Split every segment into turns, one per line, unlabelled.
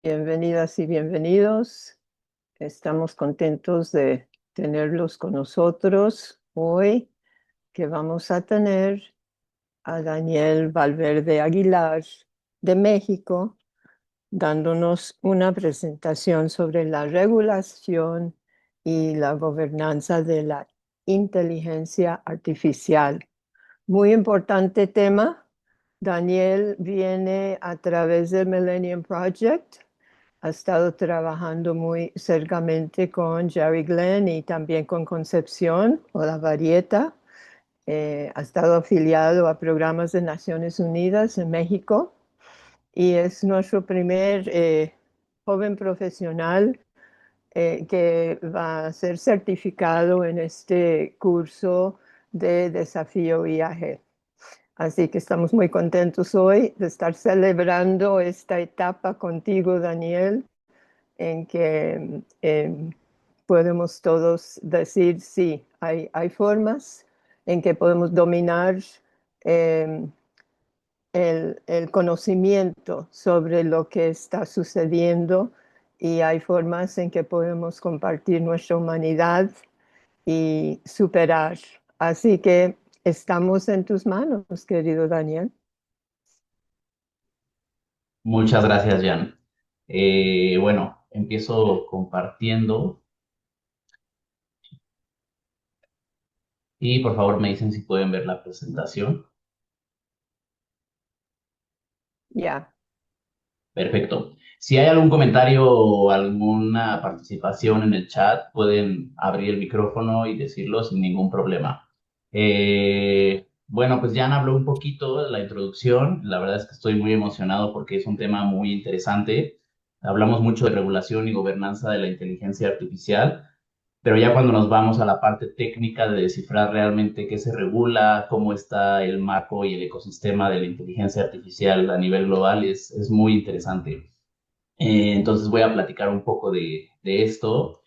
Bienvenidas y bienvenidos. Estamos contentos de tenerlos con nosotros hoy, que vamos a tener a Daniel Valverde Aguilar de México, dándonos una presentación sobre la regulación y la gobernanza de la inteligencia artificial. Muy importante tema. Daniel viene a través del Millennium Project. Ha estado trabajando muy cercamente con Jerry Glenn y también con Concepción Olavarrieta. Ha estado afiliado a programas de Naciones Unidas en México y es nuestro primer joven profesional que va a ser certificado en este curso de Desafío IAG. Así que estamos muy contentos hoy de estar celebrando esta etapa contigo, Daniel, en que podemos todos decir, sí, hay formas en que podemos dominar eh, el conocimiento sobre lo que está sucediendo y hay formas en que podemos compartir nuestra humanidad y superar. Así que estamos en tus manos, querido Daniel.
Muchas gracias, Jan. Bueno, empiezo compartiendo y por favor me dicen si pueden ver la presentación.
Ya.
Perfecto. Si hay algún comentario o alguna participación en el chat, pueden abrir el micrófono y decirlo sin ningún problema. Bueno, pues Jan habló un poquito de la introducción. La verdad es que estoy muy emocionado porque es un tema muy interesante. Hablamos mucho de regulación y gobernanza de la inteligencia artificial. Pero ya cuando nos vamos a la parte técnica de descifrar realmente qué se regula, cómo está el marco y el ecosistema de la inteligencia artificial a nivel global, es muy interesante. Entonces voy a platicar un poco de esto.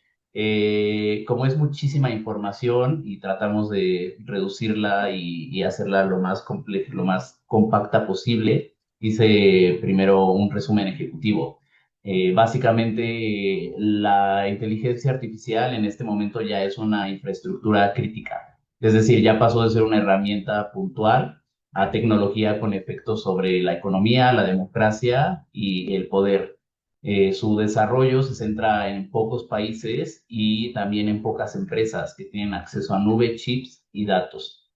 Como es muchísima información y tratamos de reducirla y hacerla lo más compleja, lo más compacta posible, hice primero un resumen ejecutivo. Básicamente, la inteligencia artificial en este momento ya es una infraestructura crítica. Es decir, ya pasó de ser una herramienta puntual a tecnología con efectos sobre la economía, la democracia y el poder. Su desarrollo se centra en pocos países y también en pocas empresas que tienen acceso a nube, chips y datos.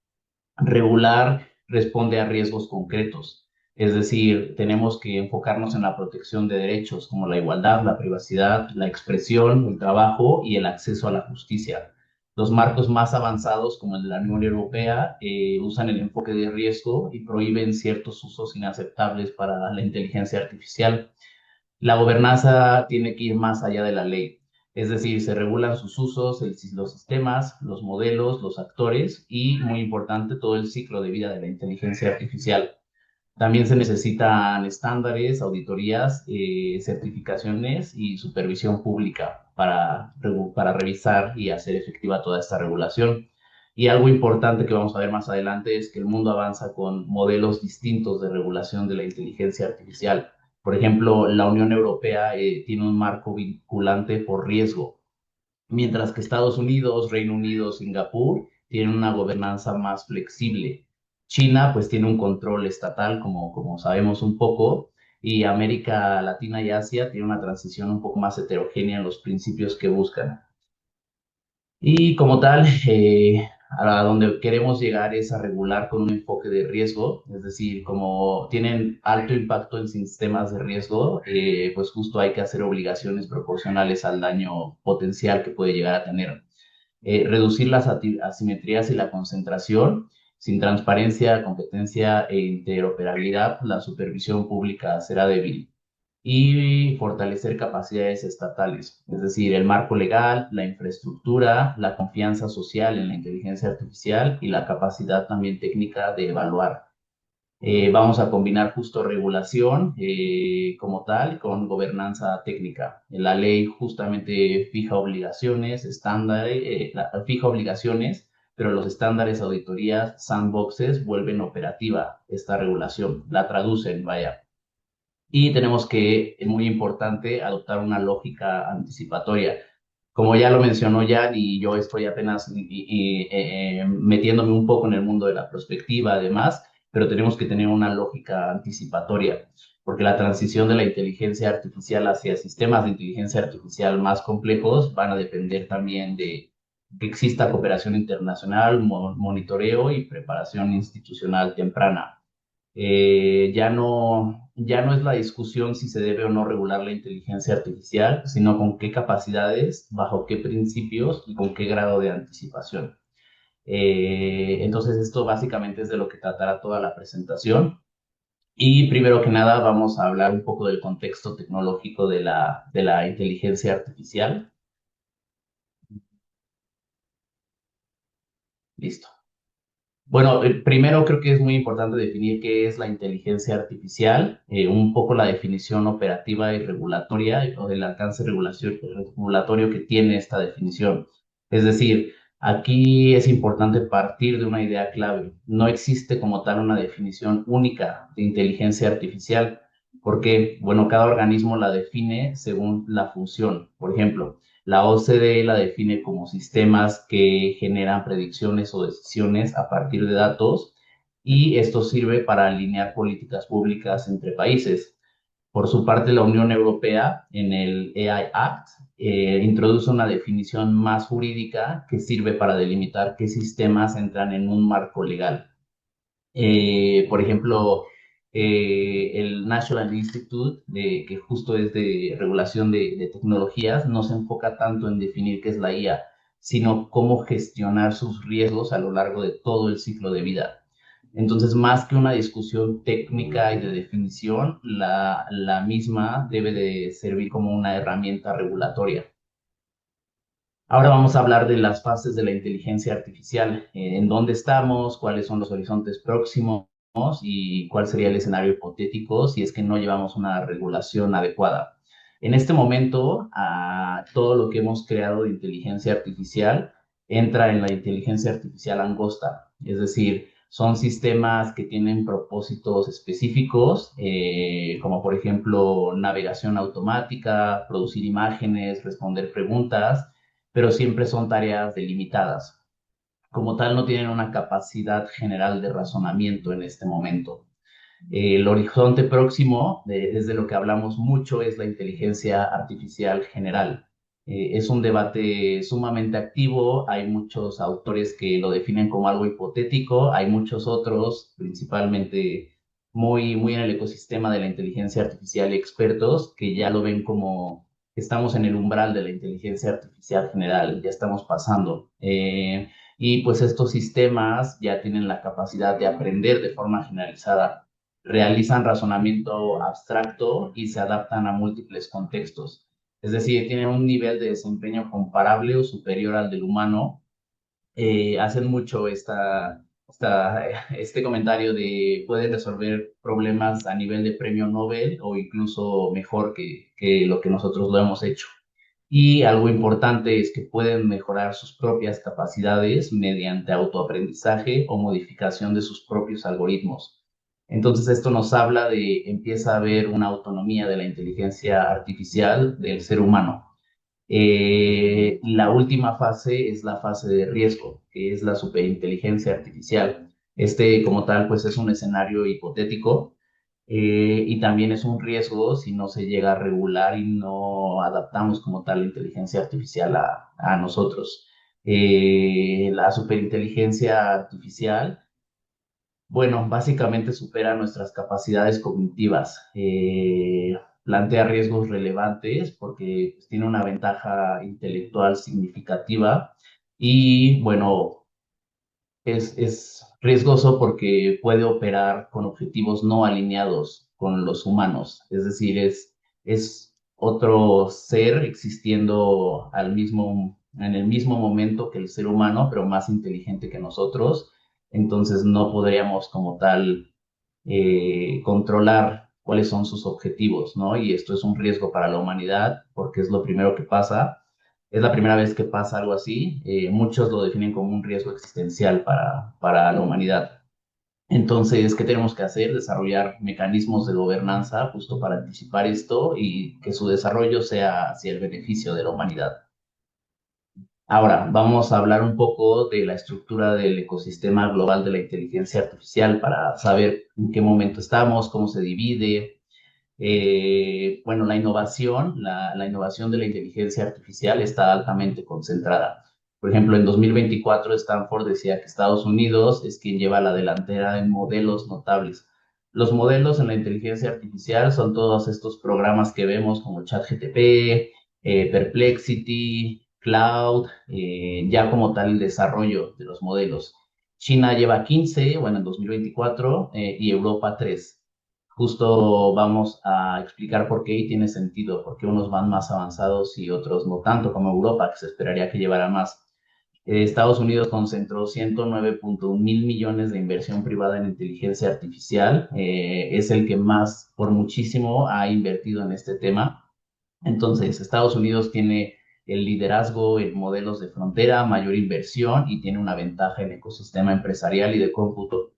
Regular responde a riesgos concretos, es decir, tenemos que enfocarnos en la protección de derechos como la igualdad, la privacidad, la expresión, el trabajo y el acceso a la justicia. Los marcos más avanzados, como el de la Unión Europea, usan el enfoque de riesgo y prohíben ciertos usos inaceptables para la inteligencia artificial. La gobernanza tiene que ir más allá de la ley, es decir, se regulan sus usos, los sistemas, los modelos, los actores y, muy importante, todo el ciclo de vida de la inteligencia artificial. También se necesitan estándares, auditorías, certificaciones y supervisión pública para revisar y hacer efectiva toda esta regulación. Y algo importante que vamos a ver más adelante es que el mundo avanza con modelos distintos de regulación de la inteligencia artificial. Por ejemplo, la Unión Europea tiene un marco vinculante por riesgo, mientras que Estados Unidos, Reino Unido, Singapur tienen una gobernanza más flexible. China pues tiene un control estatal, como sabemos un poco, y América Latina y Asia tiene una transición un poco más heterogénea en los principios que buscan. Y como tal, a donde queremos llegar es a regular con un enfoque de riesgo, es decir, como tienen alto impacto en sistemas de riesgo, pues justo hay que hacer obligaciones proporcionales al daño potencial que puede llegar a tener. Reducir las asimetrías y la concentración. Sin transparencia, competencia e interoperabilidad, la supervisión pública será débil. Y fortalecer capacidades estatales, es decir, el marco legal, la infraestructura, la confianza social en la inteligencia artificial y la capacidad también técnica de evaluar. Vamos a combinar justo regulación como tal con gobernanza técnica. La ley justamente fija obligaciones, estándares, fija obligaciones, pero los estándares, auditorías, sandboxes vuelven operativa esta regulación, la traducen, vaya. y tenemos que, es muy importante, adoptar una lógica anticipatoria. Como ya lo mencionó Jan, y yo estoy apenas metiéndome un poco en el mundo de la prospectiva, además, pero tenemos que tener una lógica anticipatoria, porque la transición de la inteligencia artificial hacia sistemas de inteligencia artificial más complejos van a depender también de que exista cooperación internacional, monitoreo y preparación institucional temprana. Ya no es la discusión si se debe o no regular la inteligencia artificial, sino con qué capacidades, bajo qué principios y con qué grado de anticipación. Entonces, esto básicamente es de lo que tratará toda la presentación. Y primero que nada, vamos a hablar un poco del contexto tecnológico de la inteligencia artificial. Listo. Bueno, primero creo que es muy importante definir qué es la inteligencia artificial, un poco la definición operativa y regulatoria o el alcance regulatorio que tiene esta definición. Es decir, aquí es importante partir de una idea clave. No existe como tal una definición única de inteligencia artificial, porque, bueno, cada organismo la define según la función. Por ejemplo, la OCDE la define como sistemas que generan predicciones o decisiones a partir de datos y esto sirve para alinear políticas públicas entre países. Por su parte, la Unión Europea, en el AI Act, introduce una definición más jurídica que sirve para delimitar qué sistemas entran en un marco legal. Por ejemplo, el National Institute, que justo es de regulación de tecnologías, no se enfoca tanto en definir qué es la IA, sino cómo gestionar sus riesgos a lo largo de todo el ciclo de vida. Entonces, más que una discusión técnica y de definición, la misma debe de servir como una herramienta regulatoria. Ahora vamos a hablar de las fases de la inteligencia artificial, en dónde estamos, cuáles son los horizontes próximos y cuál sería el escenario hipotético si es que no llevamos una regulación adecuada. En este momento, todo lo que hemos creado de inteligencia artificial entra en la inteligencia artificial angosta, es decir, son sistemas que tienen propósitos específicos, como por ejemplo navegación automática, producir imágenes, responder preguntas, pero siempre son tareas delimitadas. Como tal, no tienen una capacidad general de razonamiento en este momento. El horizonte próximo, desde lo que hablamos mucho, es la inteligencia artificial general. Es un debate sumamente activo, hay muchos autores que lo definen como algo hipotético, hay muchos otros, principalmente muy en el ecosistema de la inteligencia artificial y expertos, que ya lo ven como estamos en el umbral de la inteligencia artificial general, ya estamos pasando. Y pues estos sistemas ya tienen la capacidad de aprender de forma generalizada, realizan razonamiento abstracto y se adaptan a múltiples contextos. Es decir, tienen un nivel de desempeño comparable o superior al del humano. Hacen mucho este comentario de pueden resolver problemas a nivel de premio Nobel o incluso mejor que lo que nosotros lo hemos hecho. Y algo importante es que pueden mejorar sus propias capacidades mediante autoaprendizaje o modificación de sus propios algoritmos. Entonces esto nos habla de, empieza a haber una autonomía de la inteligencia artificial del ser humano. La última fase es la fase de riesgo, que es la superinteligencia artificial. Este, como tal, pues es un escenario hipotético, y también es un riesgo si no se llega a regular y no adaptamos como tal la inteligencia artificial a nosotros. La superinteligencia artificial, bueno, básicamente supera nuestras capacidades cognitivas, plantea riesgos relevantes porque pues, tiene una ventaja intelectual significativa y, bueno, es riesgoso porque puede operar con objetivos no alineados con los humanos, es decir, es otro ser existiendo en el mismo momento que el ser humano, pero más inteligente que nosotros, entonces no podríamos como tal controlar cuáles son sus objetivos, ¿no? Y esto es un riesgo para la humanidad porque es lo primero que pasa, es la primera vez que pasa algo así. Muchos lo definen como un riesgo existencial para la humanidad. Entonces, ¿qué tenemos que hacer? Desarrollar mecanismos de gobernanza justo para anticipar esto y que su desarrollo sea hacia el beneficio de la humanidad. Ahora, vamos a hablar un poco de la estructura del ecosistema global de la inteligencia artificial para saber en qué momento estamos, cómo se divide. Bueno, la innovación de la inteligencia artificial está altamente concentrada. Por ejemplo, en 2024 Stanford decía que Estados Unidos es quien lleva la delantera en modelos notables. Los modelos en la inteligencia artificial son todos estos programas que vemos como ChatGPT, Perplexity, Cloud, ya como tal el desarrollo de los modelos. China lleva 15, bueno, en 2024, y Europa 3. Justo vamos a explicar por qué y tiene sentido, porque unos van más avanzados y otros no tanto como Europa, que se esperaría que llevara más. Estados Unidos concentró 109.1 mil millones de inversión privada en inteligencia artificial. Es el que más, por muchísimo, ha invertido en este tema. Entonces, Estados Unidos tiene el liderazgo en modelos de frontera, mayor inversión y tiene una ventaja en ecosistema empresarial y de cómputo.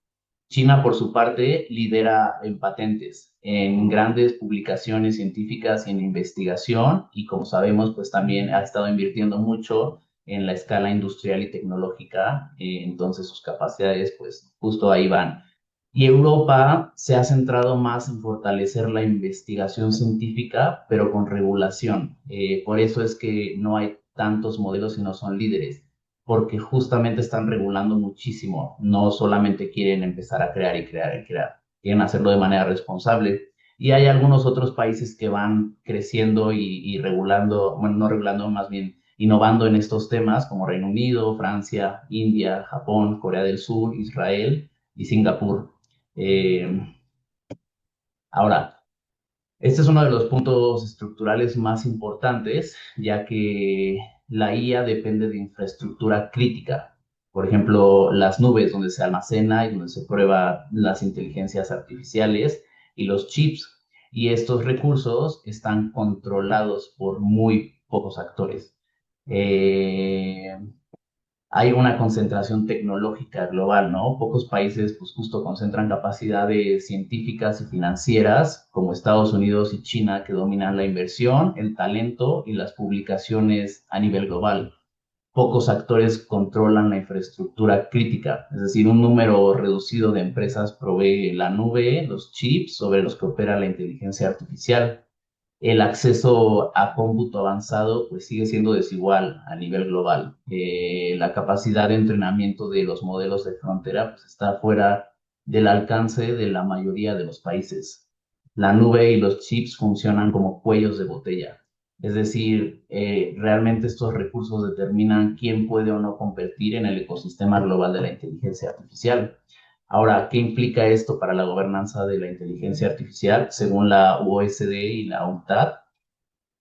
China, por su parte, lidera en patentes, en grandes publicaciones científicas y en investigación, y como sabemos, pues también ha estado invirtiendo mucho en la escala industrial y tecnológica, entonces sus capacidades, pues justo ahí van. Y Europa se ha centrado más en fortalecer la investigación científica, pero con regulación. Por eso es que no hay tantos modelos y no son líderes porque justamente están regulando muchísimo. No solamente quieren empezar a crear y crear y crear, quieren hacerlo de manera responsable. Y hay algunos otros países que van creciendo y regulando, bueno, no regulando, más bien innovando en estos temas, como Reino Unido, Francia, India, Japón, Corea del Sur, Israel y Singapur. Eh, ahora, este es uno de los puntos estructurales más importantes, ya que la IA depende de infraestructura crítica. Por ejemplo, las nubes donde se almacena y donde se prueba las inteligencias artificiales y los chips. Y estos recursos están controlados por muy pocos actores. Eh, Hay una concentración tecnológica global, ¿no? Pocos países, pues justo concentran capacidades científicas y financieras, como Estados Unidos y China, que dominan la inversión, el talento y las publicaciones a nivel global. Pocos actores controlan la infraestructura crítica, es decir, un número reducido de empresas provee la nube, los chips sobre los que opera la inteligencia artificial. El acceso a cómputo avanzado pues sigue siendo desigual a nivel global. La capacidad de entrenamiento de los modelos de frontera pues está fuera del alcance de la mayoría de los países. La nube y los chips funcionan como cuellos de botella. Es decir, realmente estos recursos determinan quién puede o no competir en el ecosistema global de la inteligencia artificial. Ahora, ¿qué implica esto para la gobernanza de la inteligencia artificial según la OSD y la UNCTAD?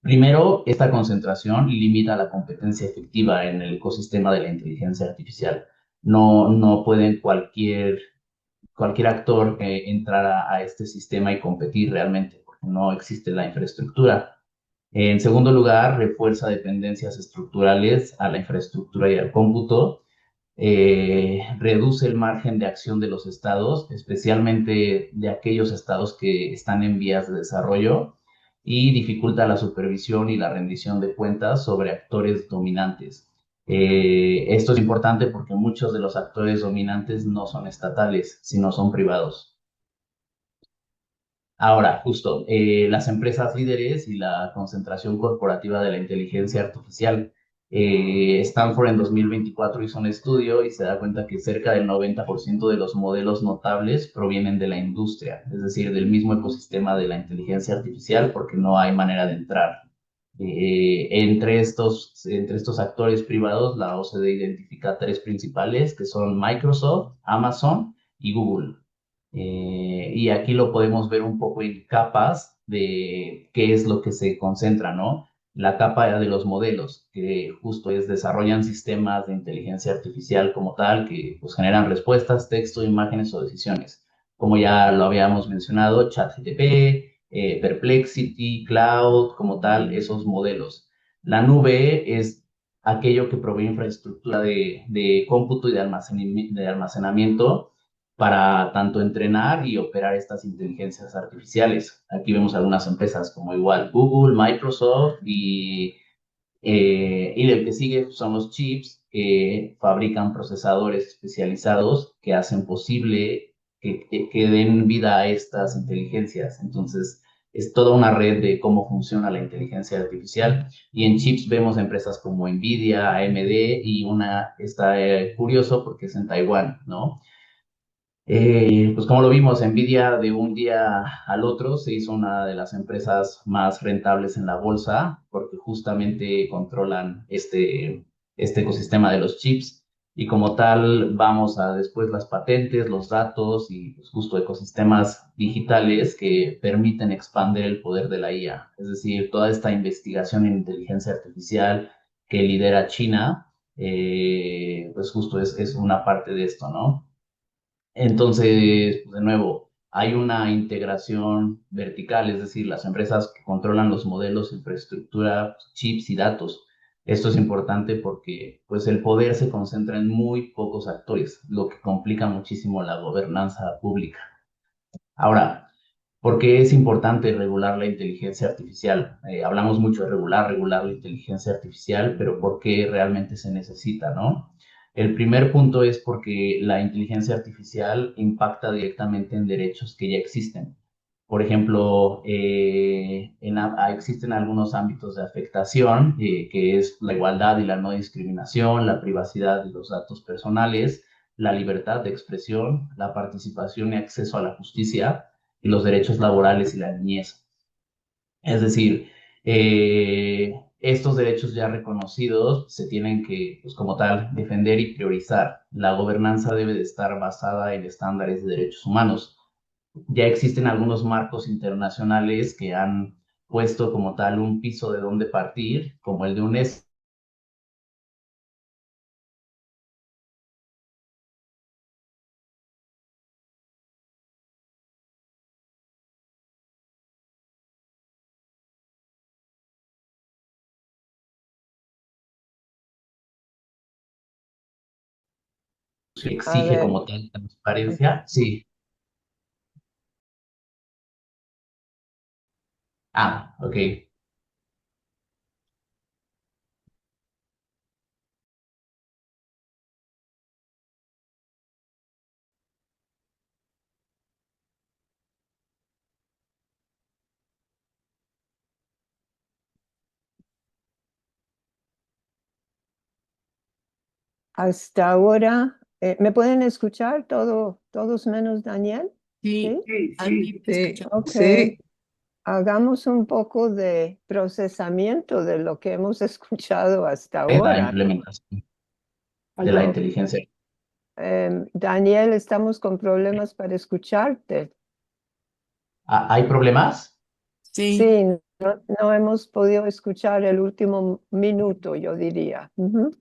Primero, esta concentración limita la competencia efectiva en el ecosistema de la inteligencia artificial. No pueden cualquier actor entrar a este sistema y competir realmente, porque no existe la infraestructura. En segundo lugar, refuerza dependencias estructurales a la infraestructura y al cómputo, reduce el margen de acción de los estados, especialmente de aquellos estados que están en vías de desarrollo, y dificulta la supervisión y la rendición de cuentas sobre actores dominantes. Esto es importante porque muchos de los actores dominantes no son estatales, sino son privados. Ahora, justo, las empresas líderes y la concentración corporativa de la inteligencia artificial. Stanford en 2024 hizo un estudio y se da cuenta que cerca del 90% de los modelos notables provienen de la industria, es decir, del mismo ecosistema de la inteligencia artificial, porque no hay manera de entrar. Entre estos actores privados, la OCDE identifica tres principales, que son Microsoft, Amazon y Google. Y aquí lo podemos ver un poco en capas de qué es lo que se concentra, ¿no? La capa de los modelos, que justo desarrollan sistemas de inteligencia artificial como tal, que pues generan respuestas, texto, imágenes o decisiones. Como ya lo habíamos mencionado, ChatGPT, Perplexity, Cloud, como tal, esos modelos. La nube es aquello que provee infraestructura de cómputo y de almacenamiento para tanto entrenar y operar estas inteligencias artificiales. Aquí vemos algunas empresas como igual Google, Microsoft y el que sigue son los chips que fabrican procesadores especializados que hacen posible que den vida a estas inteligencias. Entonces, es toda una red de cómo funciona la inteligencia artificial. Y en chips vemos empresas como Nvidia, AMD y una está curioso porque es en Taiwán, ¿no? Pues como lo vimos, Nvidia de un día al otro se hizo una de las empresas más rentables en la bolsa porque justamente controlan este ecosistema de los chips y como tal vamos a después las patentes, los datos y pues, justo ecosistemas digitales que permiten expandir el poder de la IA. Es decir, toda esta investigación en inteligencia artificial que lidera China, pues justo es una parte de esto, ¿no? Entonces, pues, de nuevo, hay una integración vertical, es decir, las empresas que controlan los modelos, infraestructura, chips y datos. Esto es importante porque pues, el poder se concentra en muy pocos actores, lo que complica muchísimo la gobernanza pública. Ahora, ¿por qué es importante regular la inteligencia artificial? Hablamos mucho de regular la inteligencia artificial, pero ¿por qué realmente se necesita, no? El primer punto es porque la inteligencia artificial impacta directamente en derechos que ya existen. Por ejemplo, existen algunos ámbitos de afectación, que es la igualdad y la no discriminación, la privacidad de los datos personales, la libertad de expresión, la participación y acceso a la justicia y los derechos laborales y la niñez. Es decir, estos derechos ya reconocidos se tienen que, pues como tal, defender y priorizar. La gobernanza debe de estar basada en estándares de derechos humanos. Ya existen algunos marcos internacionales que han puesto como tal un piso de dónde partir, como el de UNESCO.
A
Exige
ver,
como tal transparencia. Sí. Ah, ok.
hasta ahora, ¿me pueden escuchar todos menos Daniel?
Sí,
¿Sí?
a mí me
Sí,
escucha.
Ok.
sí.
Hagamos un poco de procesamiento de lo que hemos escuchado hasta
La
ahora.
implementación de la
¿Aló?
inteligencia.
Daniel, estamos con problemas para escucharte.
¿Hay problemas?
Sí,
Sí, no hemos podido escuchar el último minuto, yo diría. Ujú.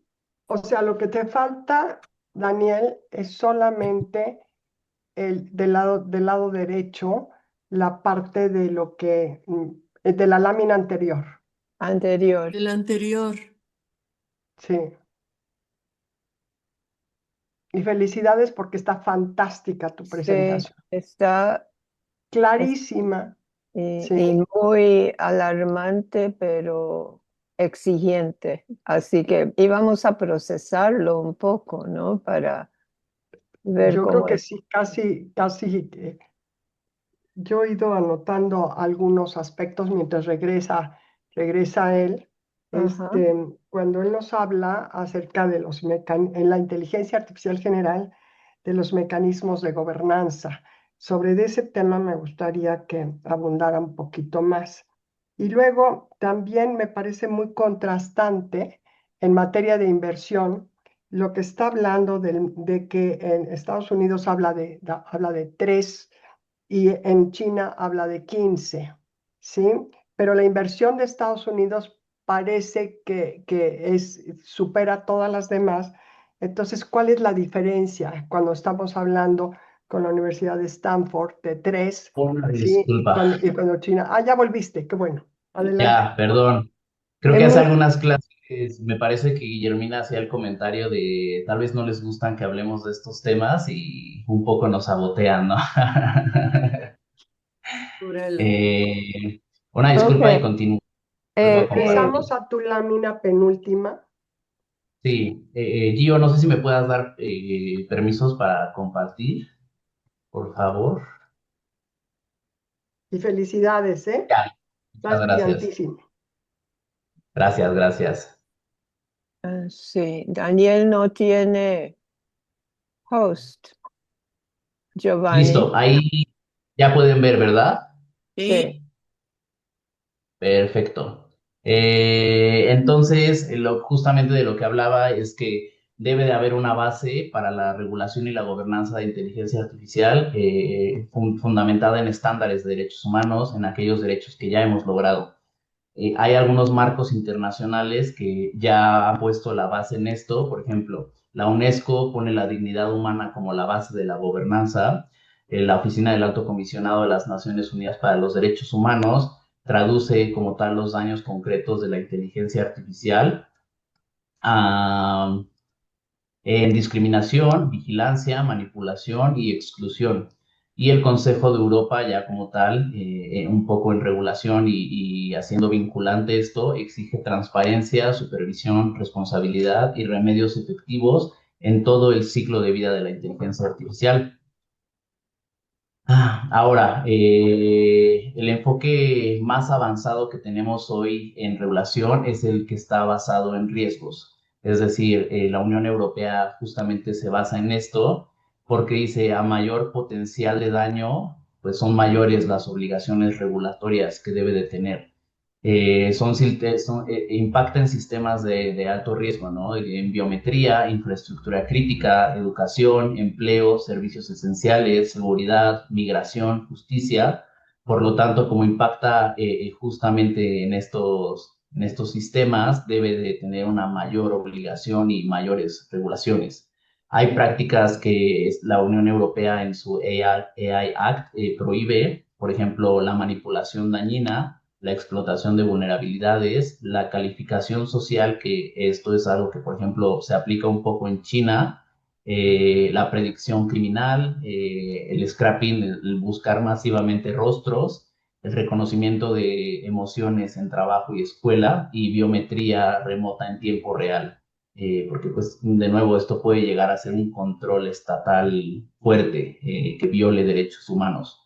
O sea, lo que te falta, Daniel, es solamente del lado derecho, la parte de lo que, de la lámina anterior.
Anterior.
el anterior.
Sí. Y felicidades porque está fantástica tu
Sí,
presentación.
es-
Clarísima.
y,
Sí.
y muy alarmante, pero exigente. Así que íbamos a procesarlo un poco, ¿no? Para ver
Yo creo
cómo
que
es.
sí, casi. Yo he ido anotando algunos aspectos mientras regresa él.
Ajá.
Cuando él nos habla acerca de en la inteligencia artificial general, de los mecanismos de gobernanza. Sobre ese tema me gustaría que abundara un poquito más. Y luego también me parece muy contrastante en materia de inversión lo que está hablando de que en Estados Unidos habla de 3 y en China habla de 15, ¿sí? Pero la inversión de Estados Unidos parece que supera todas las demás. Entonces, ¿cuál es la diferencia cuando estamos hablando con la Universidad de Stanford de 3,
Una
¿sí?
disculpa.
Y cuando China... Ah, ya volviste, qué bueno. Adelante.
Ya, perdón. Creo
Es
que hace
muy,
algunas clases, me parece que Guillermina hacía el comentario de tal vez no les gustan que hablemos de estos temas y un poco nos sabotean, ¿no?
Naturela.
Eh, una
ok.
disculpa y continúo. Vuelvo a compartir.
Regresamos a tu lámina penúltima
Sí, Gio, no sé si me puedas dar permisos para compartir, por favor.
y felicidades, ¿eh?
Ya, muchas
Estás
gracias.
brillantísimo.
Gracias, gracias.
Sí, Daniel no tiene host, Giovanni.
Listo, ahí ya pueden ver, ¿verdad?
Sí,
Sí,
Perfecto. Entonces, justamente de lo que hablaba es que debe de haber una base para la regulación y la gobernanza de inteligencia artificial fundamentada en estándares de derechos humanos, en aquellos derechos que ya hemos logrado. Hay algunos marcos internacionales que ya han puesto la base en esto. Por ejemplo, la UNESCO pone la dignidad humana como la base de la gobernanza. La Oficina del Alto Comisionado de las Naciones Unidas para los Derechos Humanos traduce como tal los daños concretos de la inteligencia artificial a en discriminación, vigilancia, manipulación y exclusión. Y el Consejo de Europa ya como tal, un poco en regulación y haciendo vinculante esto, exige transparencia, supervisión, responsabilidad y remedios efectivos en todo el ciclo de vida de la inteligencia artificial. Ahora, el enfoque más avanzado que tenemos hoy en regulación es el que está basado en riesgos. Es decir, la Unión Europea justamente se basa en esto porque dice a mayor potencial de daño, pues son mayores las obligaciones regulatorias que debe de tener. Impacta en sistemas de alto riesgo, ¿no? En biometría, infraestructura crítica, educación, empleo, servicios esenciales, seguridad, migración, justicia. Por lo tanto, como impacta justamente en estos sistemas, debe de tener una mayor obligación y mayores regulaciones. Hay prácticas que la Unión Europea en su AI Act prohíbe, por ejemplo, la manipulación dañina, la explotación de vulnerabilidades, la calificación social, que esto es algo que, por ejemplo, se aplica un poco en China, la predicción criminal, el scrapping, el buscar masivamente rostros, el reconocimiento de emociones en trabajo y escuela y biometría remota en tiempo real. Porque pues de nuevo esto puede llegar a ser un control estatal fuerte que viole derechos humanos.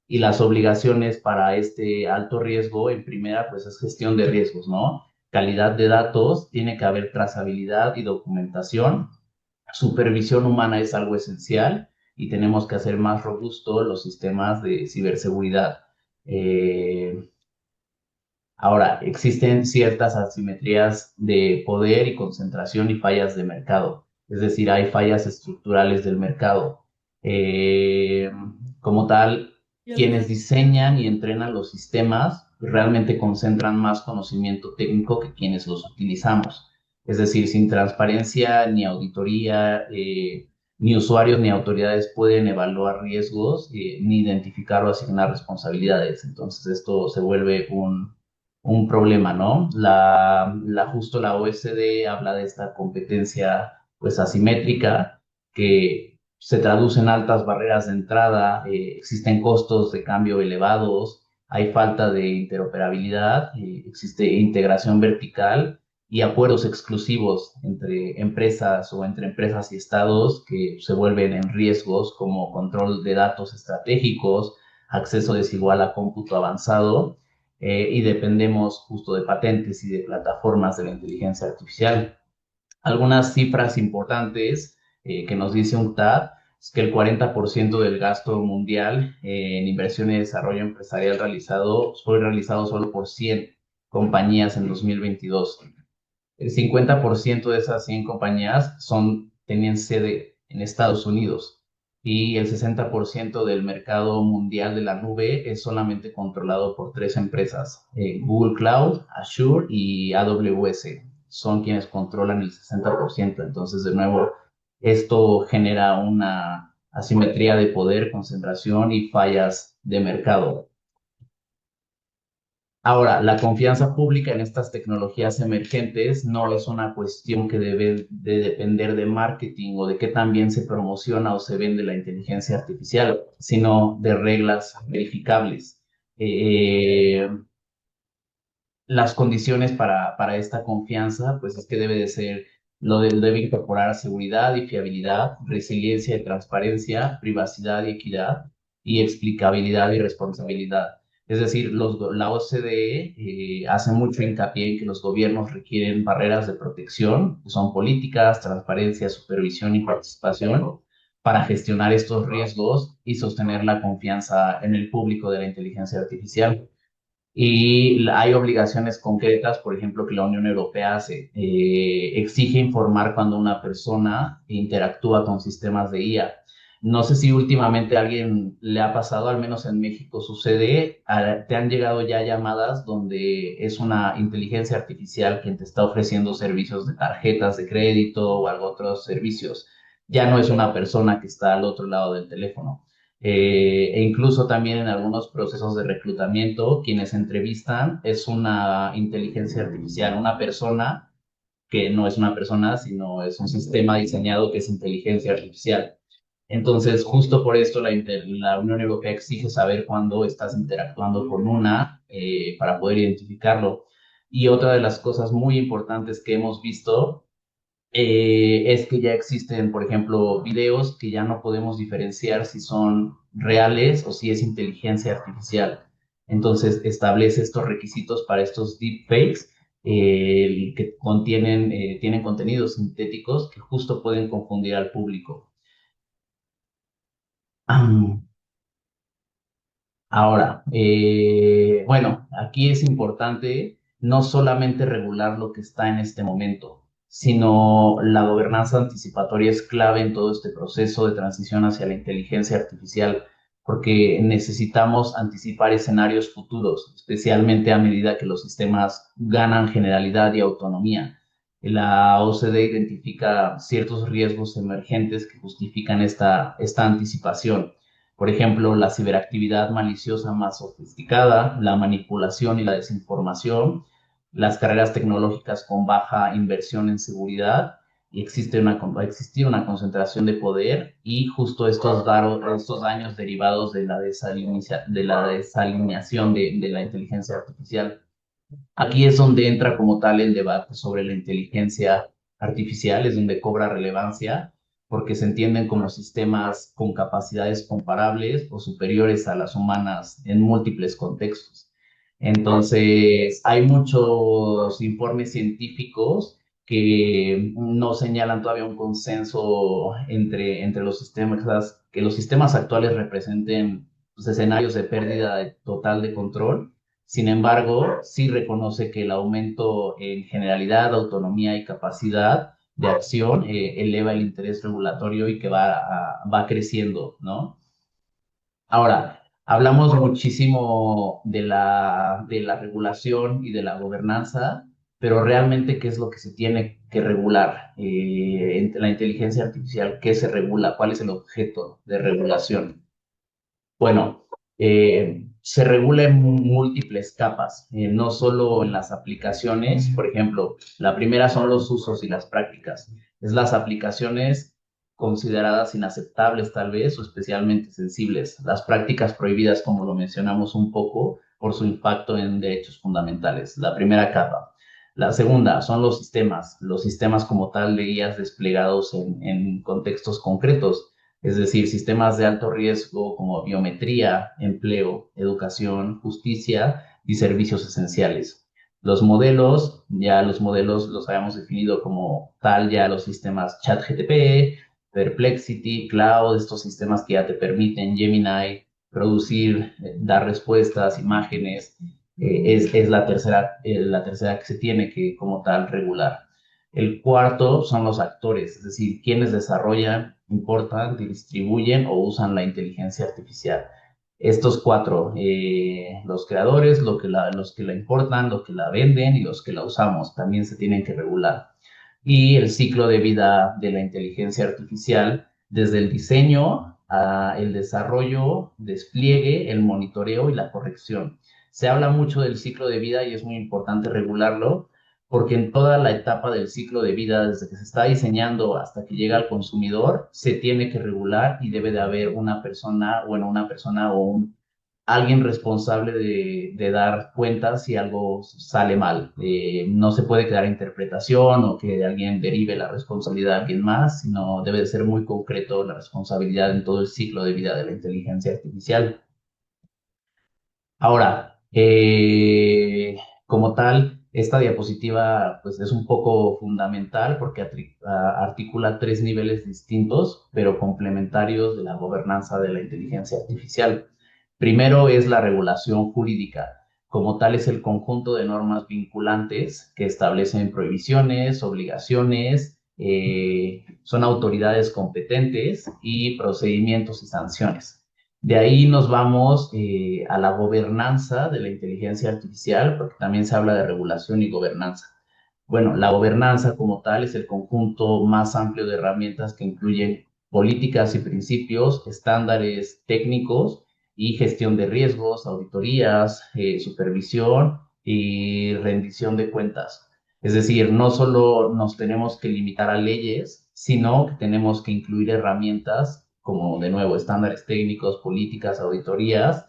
Y las obligaciones para este alto riesgo, en primera, pues es gestión de riesgos, ¿no? Calidad de datos, tiene que haber trazabilidad y documentación. Supervisión humana es algo esencial y tenemos que hacer más robustos los sistemas de ciberseguridad. Eh, Ahora, existen ciertas asimetrías de poder y concentración y fallas de mercado. Es decir, hay fallas estructurales del mercado. Eh, Como tal, quienes diseñan y entrenan los sistemas realmente concentran más conocimiento técnico que quienes los utilizamos. Es decir, sin transparencia ni auditoría, ni usuarios ni autoridades pueden evaluar riesgos, ni identificar o asignar responsabilidades. Entonces, esto se vuelve un problema, ¿no? Justo la OSD habla de esta competencia pues asimétrica que se traduce en altas barreras de entrada, existen costos de cambio elevados, hay falta de interoperabilidad, existe integración vertical y acuerdos exclusivos entre empresas o entre empresas y estados que se vuelven en riesgos como control de datos estratégicos, acceso desigual a cómputo avanzado y dependemos justo de patentes y de plataformas de la inteligencia artificial. Algunas cifras importantes que nos dice UNCTAD es que el 40% del gasto mundial en inversión y desarrollo empresarial fue realizado solo por 100 compañías en 2022. El 50% de esas 100 compañías tenían sede en Estados Unidos y el 60% del mercado mundial de la nube es solamente controlado por tres empresas, Google Cloud, Azure y AWS. Son quienes controlan el 60%. Entonces, de nuevo, esto genera una asimetría de poder, concentración y fallas de mercado. Ahora, la confianza pública en estas tecnologías emergentes no es una cuestión que debe de depender de marketing o de qué tan bien se promociona o se vende la inteligencia artificial, sino de reglas verificables. Eh, las condiciones para esta confianza, pues es que debe de ser, debe incorporar seguridad y fiabilidad, resiliencia y transparencia, privacidad y equidad, y explicabilidad y responsabilidad. Es decir, la OCDE hace mucho hincapié en que los gobiernos requieren barreras de protección, que son políticas, transparencia, supervisión y participación, para gestionar estos riesgos y sostener la confianza en el público de la inteligencia artificial. Y hay obligaciones concretas, por ejemplo, que la Unión Europea hace. Exige informar cuando una persona interactúa con sistemas de IA. No sé si últimamente a alguien le ha pasado, al menos en México sucede, te han llegado ya llamadas donde es una inteligencia artificial quien te está ofreciendo servicios de tarjetas de crédito o algo otros servicios. Ya no es una persona que está al otro lado del teléfono. E incluso también en algunos procesos de reclutamiento, quienes entrevistan es una inteligencia artificial, una persona que no es una persona, sino es un sistema diseñado que es inteligencia artificial. Entonces, justo por esto la Unión Europea exige saber cuándo estás interactuando con una para poder identificarlo. Y otra de las cosas muy importantes que hemos visto es que ya existen, por ejemplo, videos que ya no podemos diferenciar si son reales o si es inteligencia artificial. Entonces, establece estos requisitos para estos deepfakes que tienen contenidos sintéticos que justo pueden confundir al público. Ahora, bueno, aquí es importante no solamente regular lo que está en este momento, sino la gobernanza anticipatoria es clave en todo este proceso de transición hacia la inteligencia artificial, porque necesitamos anticipar escenarios futuros, especialmente a medida que los sistemas ganan generalidad y autonomía. La OCDE identifica ciertos riesgos emergentes que justifican esta anticipación. Por ejemplo, la ciberactividad maliciosa más sofisticada, la manipulación y la desinformación, las carreras tecnológicas con baja inversión en seguridad, y va a existir una concentración de poder y justo estos daños derivados de de la desalineación de la inteligencia artificial. Aquí es donde entra como tal el debate sobre la inteligencia artificial, es donde cobra relevancia porque se entienden como sistemas con capacidades comparables o superiores a las humanas en múltiples contextos. Entonces, hay muchos informes científicos que no señalan todavía un consenso entre los sistemas, que los sistemas actuales representen pues, escenarios de pérdida total de control. Sin embargo, sí reconoce que el aumento en generalidad, autonomía y capacidad de acción eleva el interés regulatorio y que va creciendo, ¿no? Ahora, hablamos muchísimo de la regulación y de la gobernanza, pero realmente, ¿qué es lo que se tiene que regular? Entre la inteligencia artificial, ¿qué se regula? ¿Cuál es el objeto de regulación? Bueno, se regula en múltiples capas, no solo en las aplicaciones. Por ejemplo, la primera son los usos y las prácticas. Es las aplicaciones consideradas inaceptables tal vez o especialmente sensibles. Las prácticas prohibidas, como lo mencionamos un poco, por su impacto en derechos fundamentales. La primera capa. La segunda son los sistemas como tal de guías desplegados en contextos concretos, es decir, sistemas de alto riesgo como biometría, empleo, educación, justicia y servicios esenciales. Los modelos los habíamos definido como tal ya los sistemas ChatGPT, Perplexity, Cloud, estos sistemas que ya te permiten Gemini producir, dar respuestas, imágenes, es la tercera que se tiene que como tal regular. El cuarto son los actores, es decir, quienes desarrollan, importan, distribuyen o usan la inteligencia artificial. Estos cuatro, los creadores, los que la importan, los que la venden y los que la usamos, también se tienen que regular. Y el ciclo de vida de la inteligencia artificial, desde el diseño a el desarrollo, despliegue, el monitoreo y la corrección. Se habla mucho del ciclo de vida y es muy importante regularlo, porque en toda la etapa del ciclo de vida, desde que se está diseñando hasta que llega al consumidor, se tiene que regular y debe de haber una persona, bueno, una persona o alguien responsable de dar cuenta si algo sale mal. No se puede quedar a interpretación o que alguien derive la responsabilidad a alguien más, sino debe de ser muy concreto la responsabilidad en todo el ciclo de vida de la inteligencia artificial. Ahora, como tal, esta diapositiva pues, es un poco fundamental porque articula tres niveles distintos, pero complementarios de la gobernanza de la inteligencia artificial. Primero es la regulación jurídica. Como tal, es el conjunto de normas vinculantes que establecen prohibiciones, obligaciones, son autoridades competentes y procedimientos y sanciones. De ahí nos vamos a la gobernanza de la inteligencia artificial, porque también se habla de regulación y gobernanza. Bueno, la gobernanza como tal es el conjunto más amplio de herramientas que incluyen políticas y principios, estándares técnicos y gestión de riesgos, auditorías, supervisión y rendición de cuentas. Es decir, no solo nos tenemos que limitar a leyes, sino que tenemos que incluir herramientas como, de nuevo, estándares técnicos, políticas, auditorías,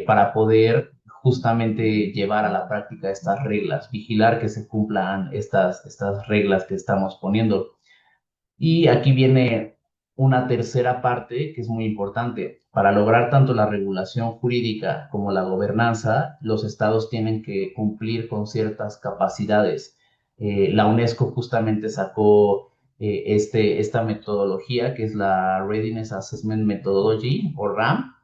para poder justamente llevar a la práctica estas reglas, vigilar que se cumplan estas reglas que estamos poniendo. Y aquí viene una tercera parte que es muy importante. Para lograr tanto la regulación jurídica como la gobernanza, los estados tienen que cumplir con ciertas capacidades. La UNESCO justamente sacó esta metodología que es la Readiness Assessment Methodology o RAM,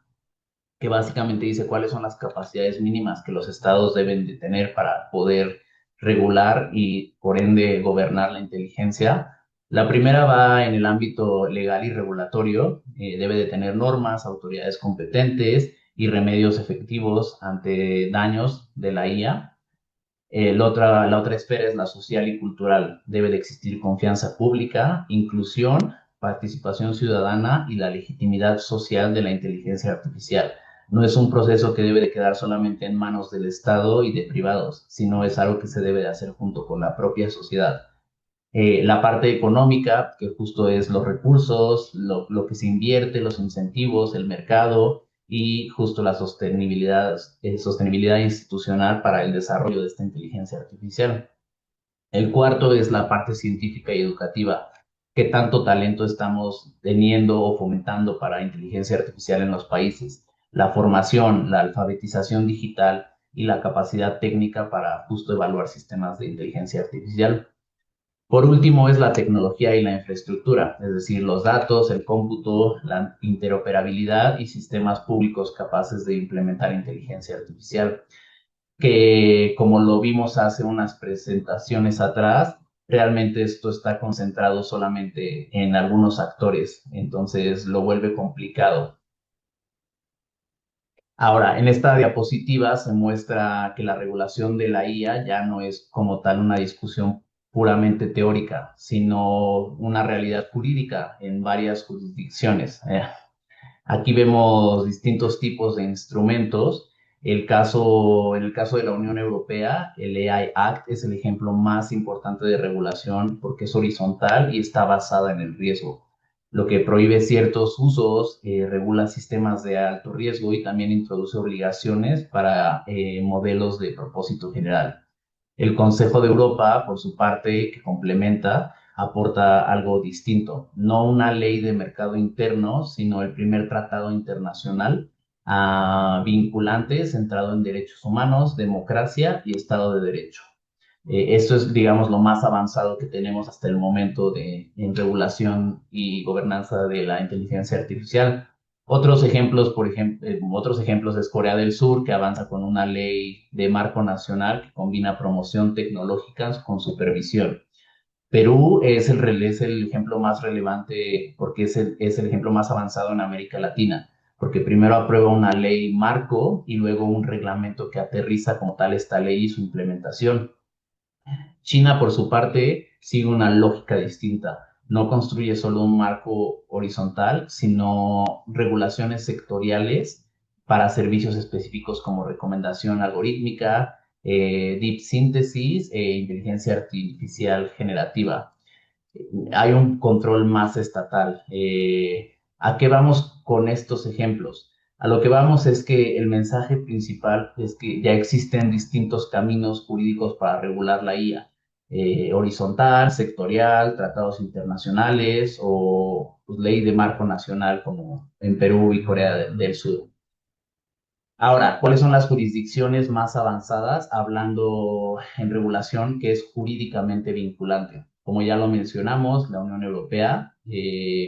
que básicamente dice cuáles son las capacidades mínimas que los estados deben de tener para poder regular y por ende gobernar la inteligencia. La primera va en el ámbito legal y regulatorio, debe de tener normas, autoridades competentes y remedios efectivos ante daños de la IA. La otra esfera es la social y cultural. Debe de existir confianza pública, inclusión, participación ciudadana y la legitimidad social de la inteligencia artificial. No es un proceso que debe de quedar solamente en manos del Estado y de privados, sino es algo que se debe de hacer junto con la propia sociedad. La parte económica, que justo es los recursos, lo que se invierte, los incentivos, el mercado y justo la sostenibilidad institucional para el desarrollo de esta inteligencia artificial. El cuarto es la parte científica y educativa. ¿Qué tanto talento estamos teniendo o fomentando para inteligencia artificial en los países? La formación, la alfabetización digital y la capacidad técnica para justo evaluar sistemas de inteligencia artificial. Por último, es la tecnología y la infraestructura, es decir, los datos, el cómputo, la interoperabilidad y sistemas públicos capaces de implementar inteligencia artificial, que como lo vimos hace unas presentaciones atrás, realmente esto está concentrado solamente en algunos actores, entonces lo vuelve complicado. Ahora, en esta diapositiva se muestra que la regulación de la IA ya no es como tal una discusión puramente teórica, sino una realidad jurídica en varias jurisdicciones. Aquí vemos distintos tipos de instrumentos. En el caso de la Unión Europea, el AI Act es el ejemplo más importante de regulación porque es horizontal y está basada en el riesgo, lo que prohíbe ciertos usos, regula sistemas de alto riesgo y también introduce obligaciones para modelos de propósito general. El Consejo de Europa, por su parte, que complementa, aporta algo distinto, no una ley de mercado interno, sino el primer tratado internacional vinculante centrado en derechos humanos, democracia y Estado de Derecho. Esto es, digamos, lo más avanzado que tenemos hasta el momento en regulación y gobernanza de la inteligencia artificial. Otros ejemplos es Corea del Sur, que avanza con una ley de marco nacional que combina promoción tecnológica con supervisión. Perú es el ejemplo más relevante porque es el ejemplo más avanzado en América Latina, porque primero aprueba una ley marco y luego un reglamento que aterriza como tal esta ley y su implementación. China, por su parte, sigue una lógica distinta. No construye solo un marco horizontal, sino regulaciones sectoriales para servicios específicos como recomendación algorítmica, deep synthesis e inteligencia artificial generativa. Hay un control más estatal. ¿A qué vamos con estos ejemplos? A lo que vamos es que el mensaje principal es que ya existen distintos caminos jurídicos para regular la IA. Horizontal, sectorial, tratados internacionales o pues, ley de marco nacional como en Perú y Corea del Sur. Ahora, ¿cuáles son las jurisdicciones más avanzadas hablando en regulación que es jurídicamente vinculante? Como ya lo mencionamos, la Unión Europea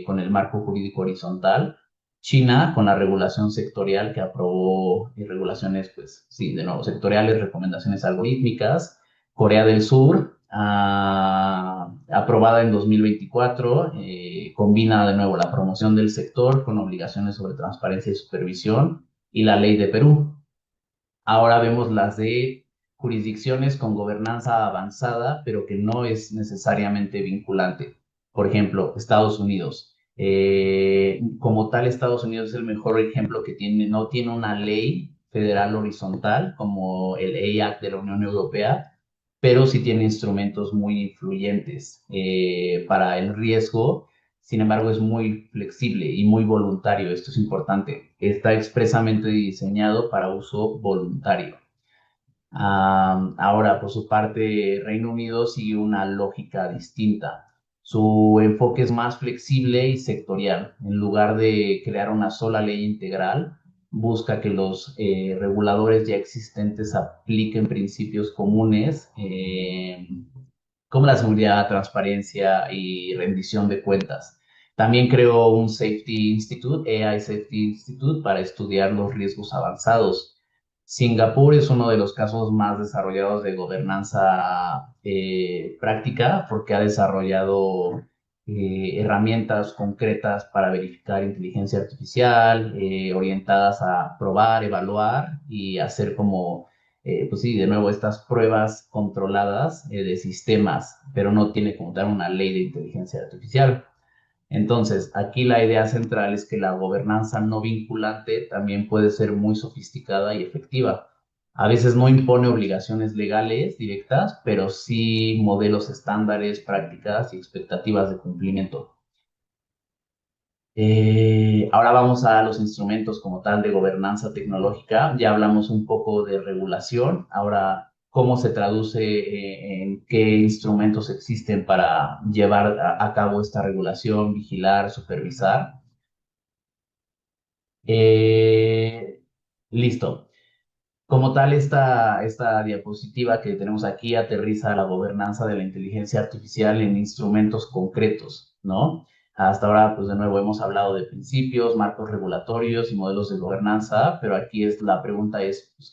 con el marco jurídico horizontal, China con la regulación sectorial que aprobó y regulaciones, pues sí, de nuevo, sectoriales, recomendaciones algorítmicas, Corea del Sur, aprobada en 2024, combina de nuevo la promoción del sector con obligaciones sobre transparencia y supervisión y la ley de Perú. Ahora vemos las de jurisdicciones con gobernanza avanzada, pero que no es necesariamente vinculante. Por ejemplo, Estados Unidos. Como tal, Estados Unidos es el mejor ejemplo que tiene, no tiene una ley federal horizontal como el AI Act de la Unión Europea, pero sí tiene instrumentos muy influyentes para el riesgo. Sin embargo, es muy flexible y muy voluntario. Esto es importante. Está expresamente diseñado para uso voluntario. Ahora, por su parte, Reino Unido sigue una lógica distinta. Su enfoque es más flexible y sectorial. En lugar de crear una sola ley integral, busca que los reguladores ya existentes apliquen principios comunes como la seguridad, transparencia y rendición de cuentas. También creó un Safety Institute, AI Safety Institute, para estudiar los riesgos avanzados. Singapur es uno de los casos más desarrollados de gobernanza práctica porque ha desarrollado herramientas concretas para verificar inteligencia artificial, orientadas a probar, evaluar y hacer como pues sí, de nuevo, estas pruebas controladas de sistemas, pero no tiene como tal una ley de inteligencia artificial. Entonces, aquí la idea central es que la gobernanza no vinculante también puede ser muy sofisticada y efectiva. A veces no impone obligaciones legales directas, pero sí modelos estándares, prácticas y expectativas de cumplimiento. Ahora vamos a los instrumentos como tal de gobernanza tecnológica. Ya hablamos un poco de regulación. Ahora, ¿cómo se traduce en qué instrumentos existen para llevar a cabo esta regulación, vigilar, supervisar? Eh, Listo. Como tal, esta diapositiva que tenemos aquí aterriza la gobernanza de la inteligencia artificial en instrumentos concretos, ¿no? Hasta ahora, pues de nuevo hemos hablado de principios, marcos regulatorios y modelos de gobernanza, pero aquí la pregunta es, pues,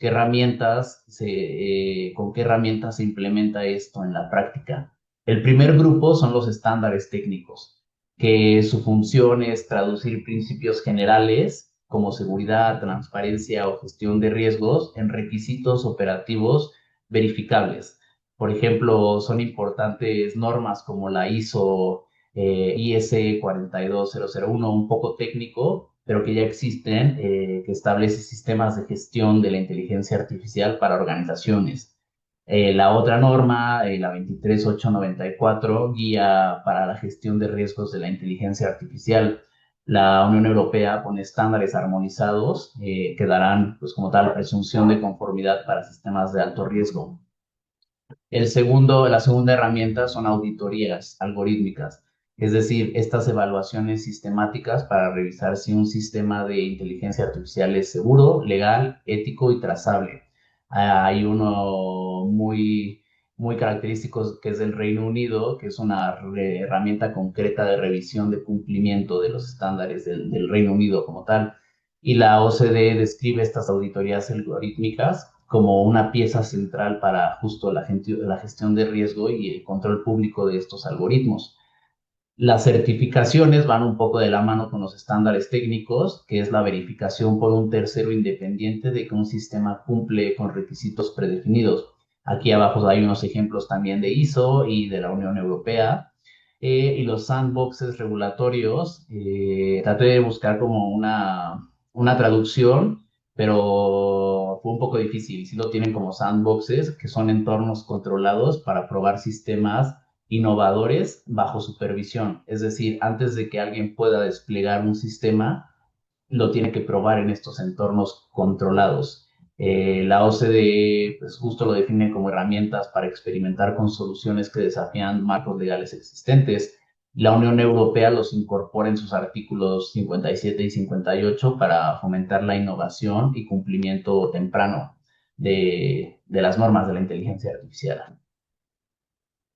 ¿con qué herramientas se implementa esto en la práctica? El primer grupo son los estándares técnicos, que su función es traducir principios generales como seguridad, transparencia o gestión de riesgos en requisitos operativos verificables. Por ejemplo, son importantes normas como la ISO IS 42001, un poco técnico, pero que ya existen, que establece sistemas de gestión de la inteligencia artificial para organizaciones. La otra norma, la 23894, guía para la gestión de riesgos de la inteligencia artificial. La Unión Europea pone estándares armonizados que darán, pues como tal, presunción de conformidad para sistemas de alto riesgo. La segunda herramienta son auditorías algorítmicas, es decir, estas evaluaciones sistemáticas para revisar si un sistema de inteligencia artificial es seguro, legal, ético y trazable. Hay uno muy característico que es del Reino Unido, que es una herramienta concreta de revisión de cumplimiento de los estándares del Reino Unido como tal. Y la OCDE describe estas auditorías algorítmicas como una pieza central para justo la gestión de riesgo y el control público de estos algoritmos. Las certificaciones van un poco de la mano con los estándares técnicos, que es la verificación por un tercero independiente de que un sistema cumple con requisitos predefinidos. Aquí abajo hay unos ejemplos también de ISO y de la Unión Europea. Y los sandboxes regulatorios, traté de buscar como una traducción pero fue un poco difícil. Y sí lo tienen como sandboxes, que son entornos controlados para probar sistemas innovadores bajo supervisión. Es decir, antes de que alguien pueda desplegar un sistema, lo tiene que probar en estos entornos controlados. La OCDE, pues justo lo define como herramientas para experimentar con soluciones que desafían marcos legales existentes. La Unión Europea los incorpora en sus artículos 57 y 58 para fomentar la innovación y cumplimiento temprano de las normas de la inteligencia artificial.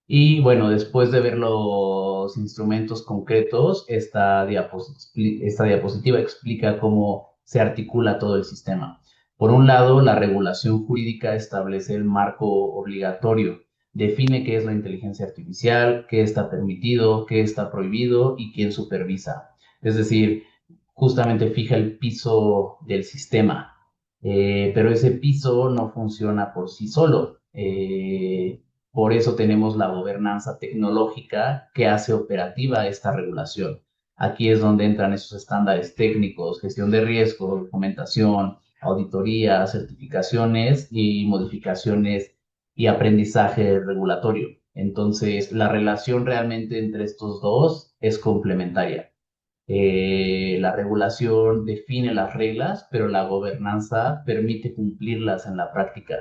Y bueno, después de ver los instrumentos concretos, esta diapositiva explica cómo se articula todo el sistema. Por un lado, la regulación jurídica establece el marco obligatorio, define qué es la inteligencia artificial, qué está permitido, qué está prohibido y quién supervisa. Es decir, justamente fija el piso del sistema. Pero ese piso no funciona por sí solo. Por eso tenemos la gobernanza tecnológica que hace operativa esta regulación. Aquí es donde entran esos estándares técnicos, gestión de riesgo, documentación, auditoría, certificaciones y modificaciones y aprendizaje regulatorio. Entonces, la relación realmente entre estos dos es complementaria. La regulación define las reglas, pero la gobernanza permite cumplirlas en la práctica.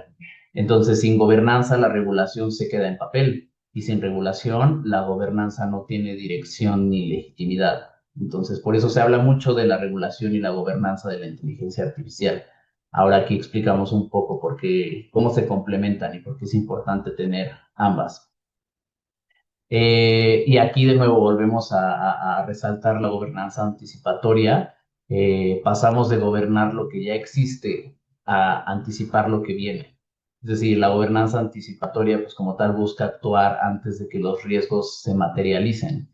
Entonces, sin gobernanza, la regulación se queda en papel y sin regulación, la gobernanza no tiene dirección ni legitimidad. Entonces, por eso se habla mucho de la regulación y la gobernanza de la inteligencia artificial. Ahora aquí explicamos un poco por qué, cómo se complementan y por qué es importante tener ambas. Y aquí de nuevo volvemos a resaltar la gobernanza anticipatoria. Pasamos de gobernar lo que ya existe a anticipar lo que viene. Es decir, la gobernanza anticipatoria, pues como tal, busca actuar antes de que los riesgos se materialicen.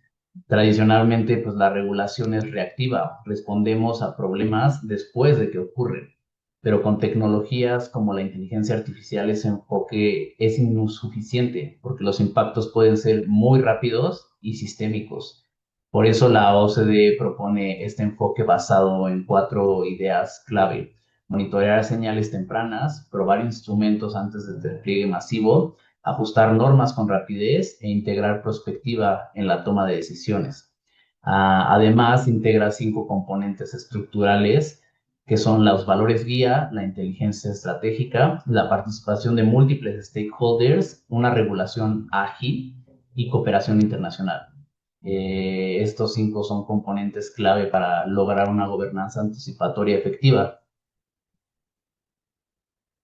Tradicionalmente, pues la regulación es reactiva. Respondemos a problemas después de que ocurren, pero con tecnologías como la inteligencia artificial ese enfoque es insuficiente porque los impactos pueden ser muy rápidos y sistémicos. Por eso la OCDE propone este enfoque basado en 4 ideas clave: monitorear señales tempranas, probar instrumentos antes del despliegue masivo, ajustar normas con rapidez e integrar prospectiva en la toma de decisiones. Además, integra 5 componentes estructurales que son los valores guía, la inteligencia estratégica, la participación de múltiples stakeholders, una regulación ágil y cooperación internacional. Estos 5 son componentes clave para lograr una gobernanza anticipatoria efectiva.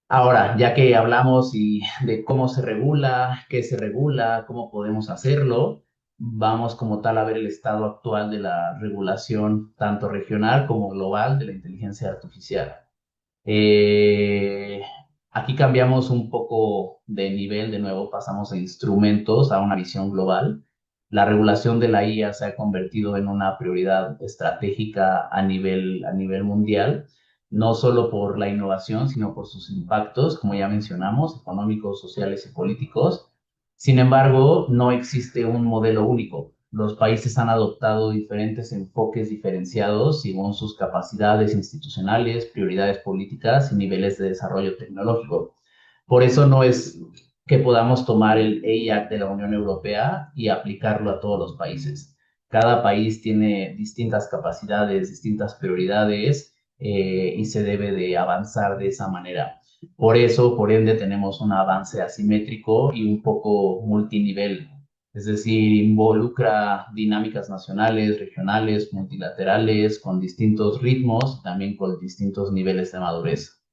Ahora, ya que hablamos de cómo se regula, qué se regula, cómo podemos hacerlo, vamos como tal a ver el estado actual de la regulación, tanto regional como global, de la inteligencia artificial. Eh, Aquí cambiamos un poco de nivel, de nuevo pasamos de instrumentos a una visión global. La regulación de la IA se ha convertido en una prioridad estratégica a nivel mundial, no solo por la innovación, sino por sus impactos, como ya mencionamos, económicos, sociales y políticos. Sin embargo, no existe un modelo único. Los países han adoptado diferentes enfoques diferenciados según sus capacidades institucionales, prioridades políticas y niveles de desarrollo tecnológico. Por eso no es que podamos tomar el AI Act de la Unión Europea y aplicarlo a todos los países. Cada país tiene distintas capacidades, distintas prioridades, y se debe de avanzar de esa manera. Por eso, por ende, tenemos un avance asimétrico y un poco multinivel. Es decir, involucra dinámicas nacionales, regionales, multilaterales, con distintos ritmos, también con distintos niveles de madurez.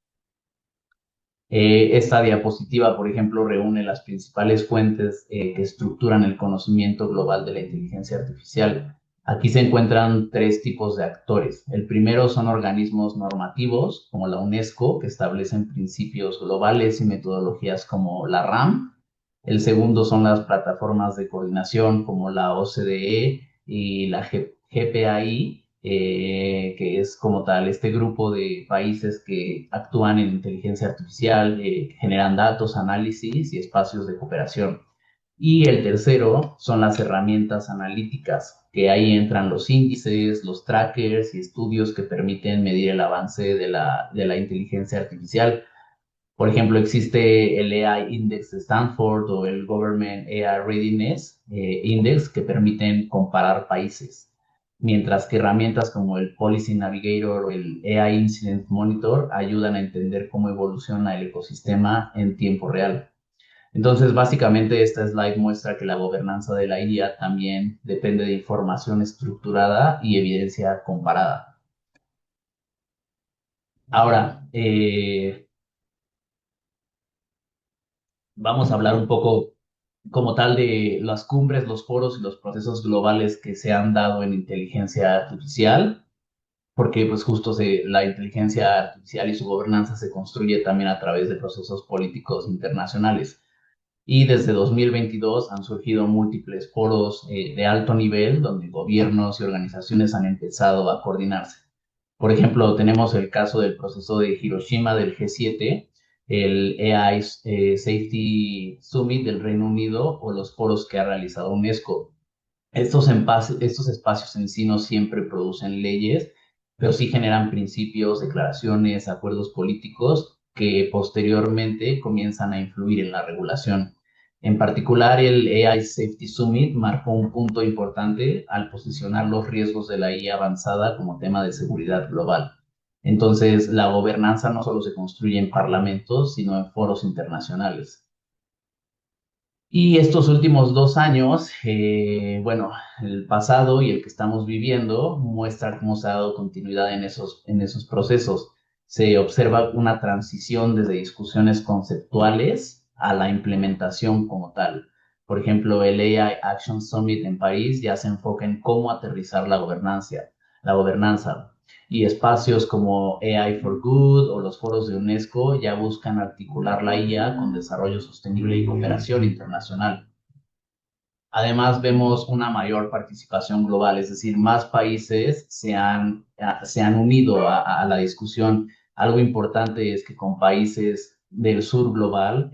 Esta diapositiva, por ejemplo, reúne las principales fuentes que estructuran el conocimiento global de la inteligencia artificial. Aquí se encuentran 3 tipos de actores. El primero son organismos normativos, como la UNESCO, que establecen principios globales y metodologías como la RAM. El segundo son las plataformas de coordinación, como la OCDE y la GPAI, que es como tal este grupo de países que actúan en inteligencia artificial, generan datos, análisis y espacios de cooperación. Y el tercero son las herramientas analíticas, que ahí entran los índices, los trackers y estudios que permiten medir el avance de la inteligencia artificial. Por ejemplo, existe el AI Index de Stanford o el Government AI Readiness Index que permiten comparar países, mientras que herramientas como el Policy Navigator o el AI Incident Monitor ayudan a entender cómo evoluciona el ecosistema en tiempo real. Entonces, básicamente, esta slide muestra que la gobernanza de la IA también depende de información estructurada y evidencia comparada. Ahora, vamos a hablar un poco como tal de las cumbres, los foros y los procesos globales que se han dado en inteligencia artificial, porque pues justo la inteligencia artificial y su gobernanza se construye también a través de procesos políticos internacionales. Y desde 2022 han surgido múltiples foros de alto nivel donde gobiernos y organizaciones han empezado a coordinarse. Por ejemplo, tenemos el caso del proceso de Hiroshima del G7, el AI Safety Summit del Reino Unido o los foros que ha realizado UNESCO. Estos espacios en sí no siempre producen leyes, pero sí generan principios, declaraciones, acuerdos políticos que posteriormente comienzan a influir en la regulación. En particular, el AI Safety Summit marcó un punto importante al posicionar los riesgos de la IA avanzada como tema de seguridad global. Entonces, la gobernanza no solo se construye en parlamentos, sino en foros internacionales. Y estos últimos 2 años, bueno, el pasado y el que estamos viviendo muestra cómo se ha dado continuidad en esos procesos. Se observa una transición desde discusiones conceptuales a la implementación como tal. Por ejemplo, el AI Action Summit en París ya se enfoca en cómo aterrizar la gobernanza. Y espacios como AI for Good o los foros de UNESCO ya buscan articular la IA con desarrollo sostenible y cooperación internacional. Además, vemos una mayor participación global, es decir, más países se han unido a la discusión. Algo importante es que con países del sur global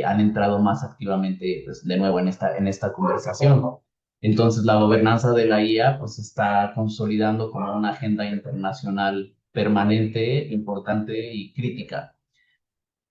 han entrado más activamente, pues, de nuevo en esta conversación. Entonces, la gobernanza de la IA pues, se está consolidando como una agenda internacional permanente, importante y crítica.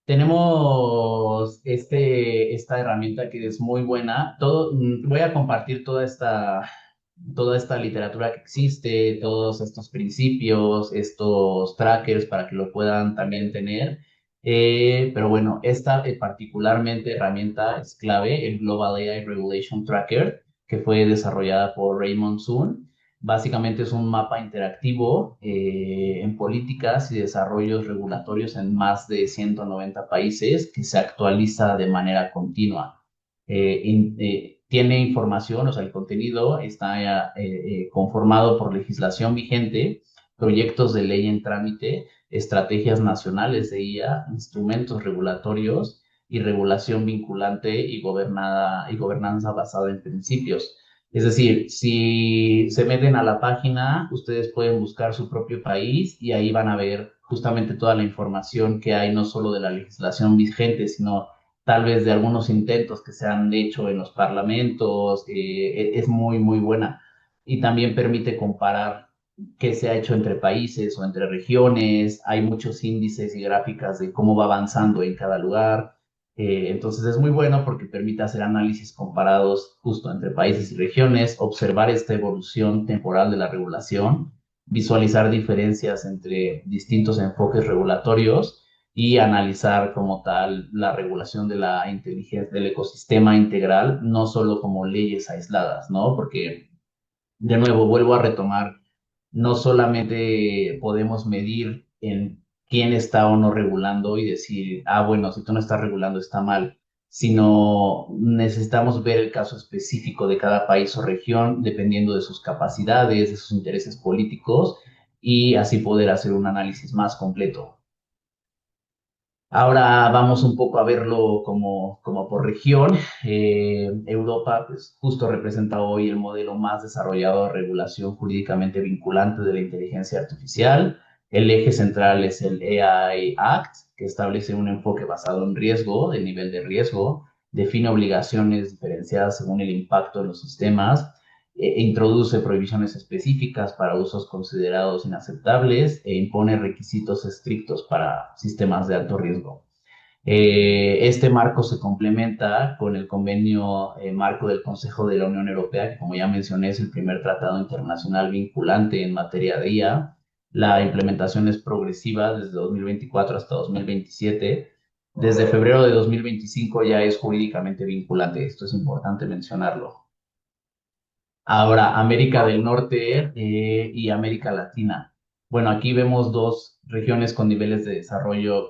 Tenemos esta herramienta que es muy buena. Voy a compartir toda esta literatura que existe, todos estos principios, estos trackers para que lo puedan también tener. Pero bueno, esta particularmente herramienta es clave, el Global AI Regulation Tracker, que fue desarrollada por Raymond Sun. Básicamente es un mapa interactivo en políticas y desarrollos regulatorios en más de 190 países que se actualiza de manera continua. Tiene información, o sea, el contenido está conformado por legislación vigente, proyectos de ley en trámite, estrategias nacionales de IA, instrumentos regulatorios y regulación vinculante y gobernanza basada en principios. Es decir, si se meten a la página, ustedes pueden buscar su propio país y ahí van a ver justamente toda la información que hay, no solo de la legislación vigente, sino tal vez de algunos intentos que se han hecho en los parlamentos. Es muy, muy buena. Y también permite comparar qué se ha hecho entre países o entre regiones. Hay muchos índices y gráficas de cómo va avanzando en cada lugar. Entonces es muy bueno porque permite hacer análisis comparados justo entre países y regiones, observar esta evolución temporal de la regulación, visualizar diferencias entre distintos enfoques regulatorios y analizar como tal la regulación de la inteligencia del ecosistema integral, no solo como leyes aisladas, ¿no? Porque, de nuevo, vuelvo a retomar, no solamente podemos medir en quién está o no regulando y decir, ah, bueno, si tú no estás regulando está mal, sino necesitamos ver el caso específico de cada país o región, dependiendo de sus capacidades, de sus intereses políticos, y así poder hacer un análisis más completo. Ahora vamos un poco a verlo como por región. Europa, pues, justo representa hoy el modelo más desarrollado de regulación jurídicamente vinculante de la inteligencia artificial. El eje central es el AI Act, que establece un enfoque basado en riesgo, el nivel de riesgo, define obligaciones diferenciadas según el impacto de los sistemas, introduce prohibiciones específicas para usos considerados inaceptables e impone requisitos estrictos para sistemas de alto riesgo. Este marco se complementa con el convenio marco del Consejo de la Unión Europea, que como ya mencioné es el primer tratado internacional vinculante en materia de IA. La implementación es progresiva desde 2024 hasta 2027. Desde febrero de 2025 ya es jurídicamente vinculante. Esto es importante mencionarlo. Ahora, América del Norte y América Latina. Bueno, aquí vemos dos regiones con niveles de desarrollo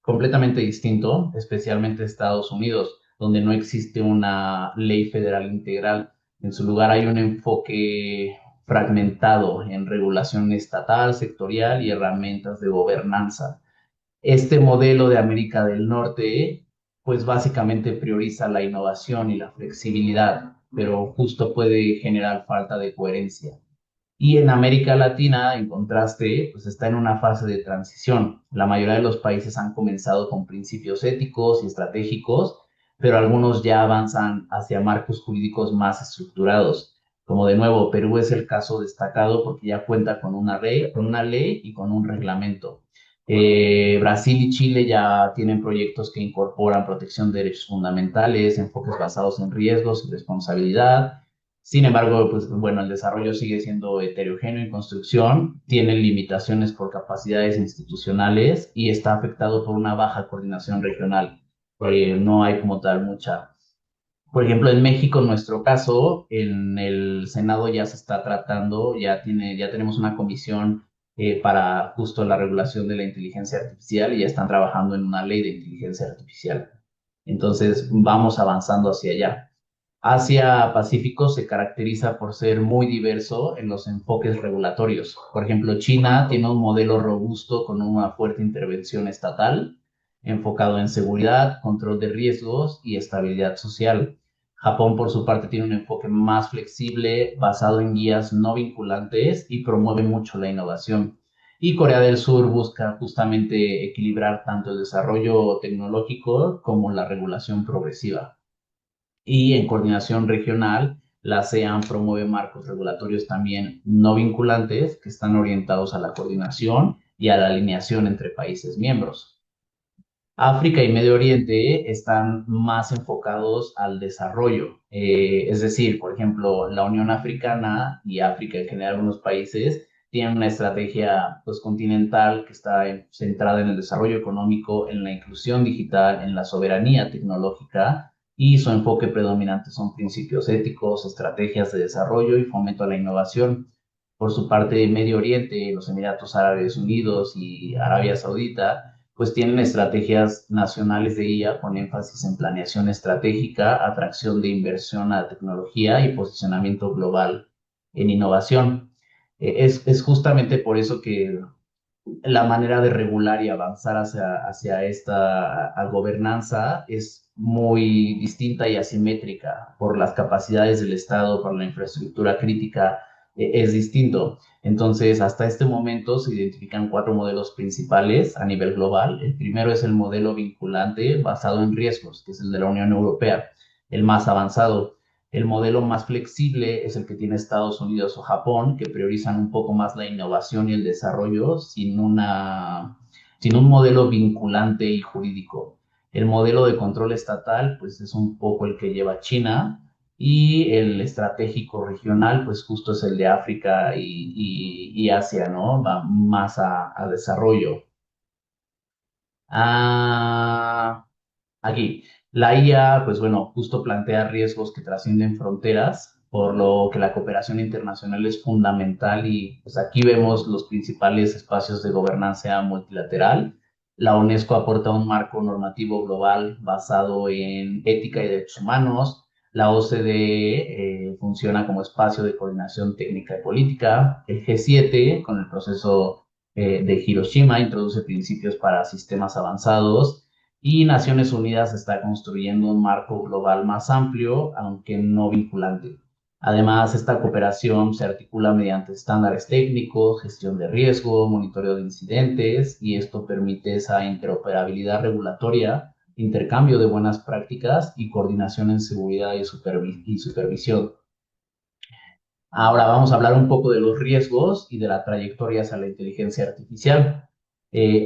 completamente distinto, especialmente Estados Unidos, donde no existe una ley federal integral. En su lugar hay un enfoque fragmentado en regulación estatal, sectorial y herramientas de gobernanza. Este modelo de América del Norte, pues básicamente prioriza la innovación y la flexibilidad, pero justo puede generar falta de coherencia. Y en América Latina, en contraste, pues está en una fase de transición. La mayoría de los países han comenzado con principios éticos y estratégicos, pero algunos ya avanzan hacia marcos jurídicos más estructurados. Como de nuevo, Perú es el caso destacado porque ya cuenta con una ley y con un reglamento. Brasil y Chile ya tienen proyectos que incorporan protección de derechos fundamentales, enfoques basados en riesgos y responsabilidad. Sin embargo, pues bueno, el desarrollo sigue siendo heterogéneo en construcción, tiene limitaciones por capacidades institucionales y está afectado por una baja coordinación regional. No hay como tal mucha. Por ejemplo, en México, en nuestro caso, en el Senado ya se está tratando, ya tenemos una comisión para justo la regulación de la inteligencia artificial y ya están trabajando en una ley de inteligencia artificial. Entonces, vamos avanzando hacia allá. Asia-Pacífico se caracteriza por ser muy diverso en los enfoques regulatorios. Por ejemplo, China tiene un modelo robusto con una fuerte intervención estatal, enfocado en seguridad, control de riesgos y estabilidad social. Japón, por su parte, tiene un enfoque más flexible, basado en guías no vinculantes y promueve mucho la innovación. Y Corea del Sur busca justamente equilibrar tanto el desarrollo tecnológico como la regulación progresiva. Y en coordinación regional, la ASEAN promueve marcos regulatorios también no vinculantes que están orientados a la coordinación y a la alineación entre países miembros. África y Medio Oriente están más enfocados al desarrollo. Es decir, por ejemplo, la Unión Africana y África en general, algunos países tienen una estrategia pues, continental que está centrada en el desarrollo económico, en la inclusión digital, en la soberanía tecnológica y su enfoque predominante son principios éticos, estrategias de desarrollo y fomento a la innovación. Por su parte, Medio Oriente, los Emiratos Árabes Unidos y Arabia Saudita pues tienen estrategias nacionales de IA con énfasis en planeación estratégica, atracción de inversión a tecnología y posicionamiento global en innovación. Es justamente por eso que la manera de regular y avanzar hacia esta gobernanza es muy distinta y asimétrica por las capacidades del Estado, por la infraestructura crítica, es distinto. Entonces, hasta este momento se identifican cuatro modelos principales a nivel global. El primero es el modelo vinculante basado en riesgos, que es el de la Unión Europea, el más avanzado. El modelo más flexible es el que tiene Estados Unidos o Japón, que priorizan un poco más la innovación y el desarrollo sin un modelo vinculante y jurídico. El modelo de control estatal, pues es un poco el que lleva China, y el estratégico regional, pues justo es el de África y Asia, ¿no? Va más a desarrollo. Aquí, la IA, pues bueno, justo plantea riesgos que trascienden fronteras, por lo que la cooperación internacional es fundamental y pues aquí vemos los principales espacios de gobernanza multilateral. La UNESCO aporta un marco normativo global basado en ética y derechos humanos. La OCDE funciona como espacio de coordinación técnica y política. El G7, con el proceso de Hiroshima, introduce principios para sistemas avanzados y Naciones Unidas está construyendo un marco global más amplio, aunque no vinculante. Además, esta cooperación se articula mediante estándares técnicos, gestión de riesgo, monitoreo de incidentes, y esto permite esa interoperabilidad regulatoria intercambio de buenas prácticas y coordinación en seguridad y supervisión. Ahora vamos a hablar un poco de los riesgos y de la trayectoria hacia la inteligencia artificial.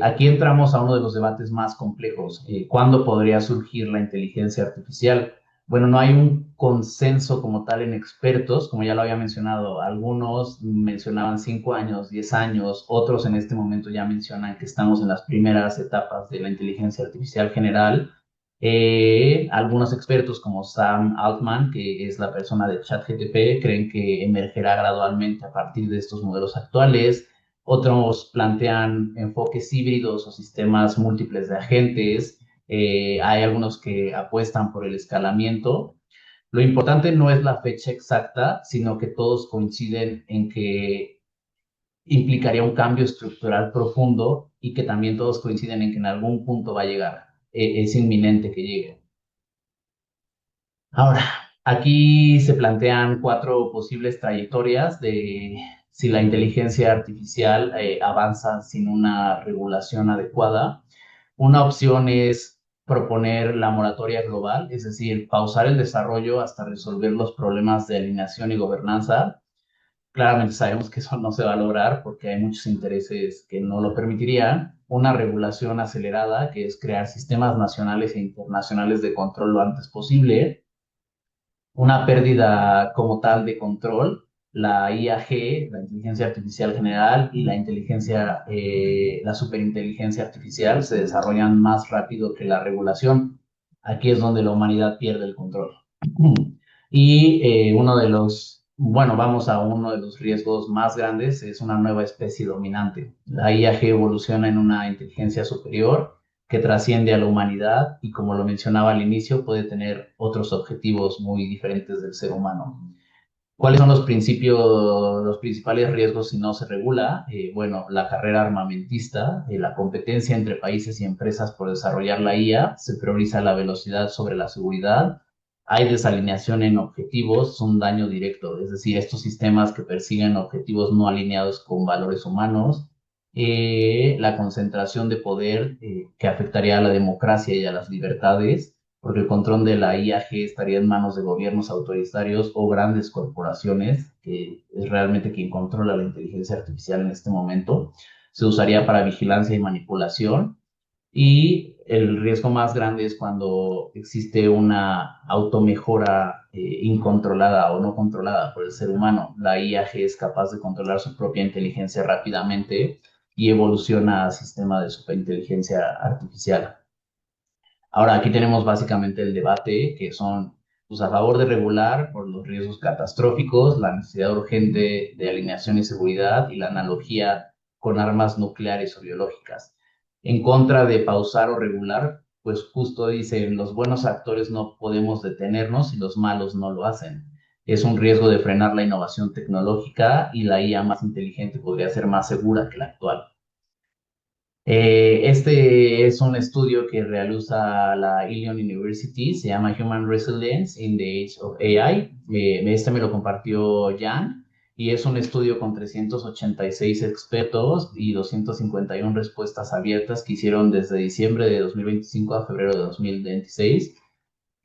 Aquí entramos a uno de los debates más complejos. ¿Cuándo podría surgir la inteligencia artificial? Bueno, no hay un consenso como tal en expertos, como ya lo había mencionado. Algunos mencionaban 5 años, 10 años, otros en este momento ya mencionan que estamos en las primeras etapas de la inteligencia artificial general. Algunos expertos como Sam Altman, que es la persona de ChatGPT, creen que emergerá gradualmente a partir de estos modelos actuales. Otros plantean enfoques híbridos o sistemas múltiples de agentes. Hay algunos que apuestan por el escalamiento. Lo importante no es la fecha exacta, sino que todos coinciden en que implicaría un cambio estructural profundo y que también todos coinciden en que en algún punto va a llegar. Es inminente que llegue. Ahora, aquí se plantean 4 posibles trayectorias de si la inteligencia artificial avanza sin una regulación adecuada. Una opción es proponer la moratoria global, es decir, pausar el desarrollo hasta resolver los problemas de alineación y gobernanza. Claramente sabemos que eso no se va a lograr porque hay muchos intereses que no lo permitirían. Una regulación acelerada, que es crear sistemas nacionales e internacionales de control lo antes posible. Una pérdida como tal de control. La IAG, la inteligencia artificial general, y la superinteligencia artificial se desarrollan más rápido que la regulación. Aquí es donde la humanidad pierde el control. Y vamos a uno de los riesgos más grandes, es una nueva especie dominante. La IAG evoluciona en una inteligencia superior que trasciende a la humanidad y, como lo mencionaba al inicio, puede tener otros objetivos muy diferentes del ser humano. ¿Cuáles son los principales riesgos si no se regula? Bueno, la carrera armamentista, la competencia entre países y empresas por desarrollar la IA, se prioriza la velocidad sobre la seguridad, hay desalineación en objetivos, es un daño directo, es decir, estos sistemas que persiguen objetivos no alineados con valores humanos, la concentración de poder que afectaría a la democracia y a las libertades, porque el control de la IAG estaría en manos de gobiernos autoritarios o grandes corporaciones, que es realmente quien controla la inteligencia artificial en este momento. Se usaría para vigilancia y manipulación. Y el riesgo más grande es cuando existe una automejora incontrolada o no controlada por el ser humano. La IAG es capaz de controlar su propia inteligencia rápidamente y evoluciona a sistema de superinteligencia artificial. Ahora, aquí tenemos básicamente el debate, que son pues, a favor de regular por los riesgos catastróficos, la necesidad urgente de alineación y seguridad y la analogía con armas nucleares o biológicas. En contra de pausar o regular, pues justo dicen, los buenos actores no podemos detenernos y los malos no lo hacen. Es un riesgo de frenar la innovación tecnológica y la IA más inteligente podría ser más segura que la actual. Este es un estudio que realiza la Ilion University, se llama Human Resilience in the Age of AI. Este me lo compartió Jan y es un estudio con 386 expertos y 251 respuestas abiertas que hicieron desde diciembre de 2025 a febrero de 2026,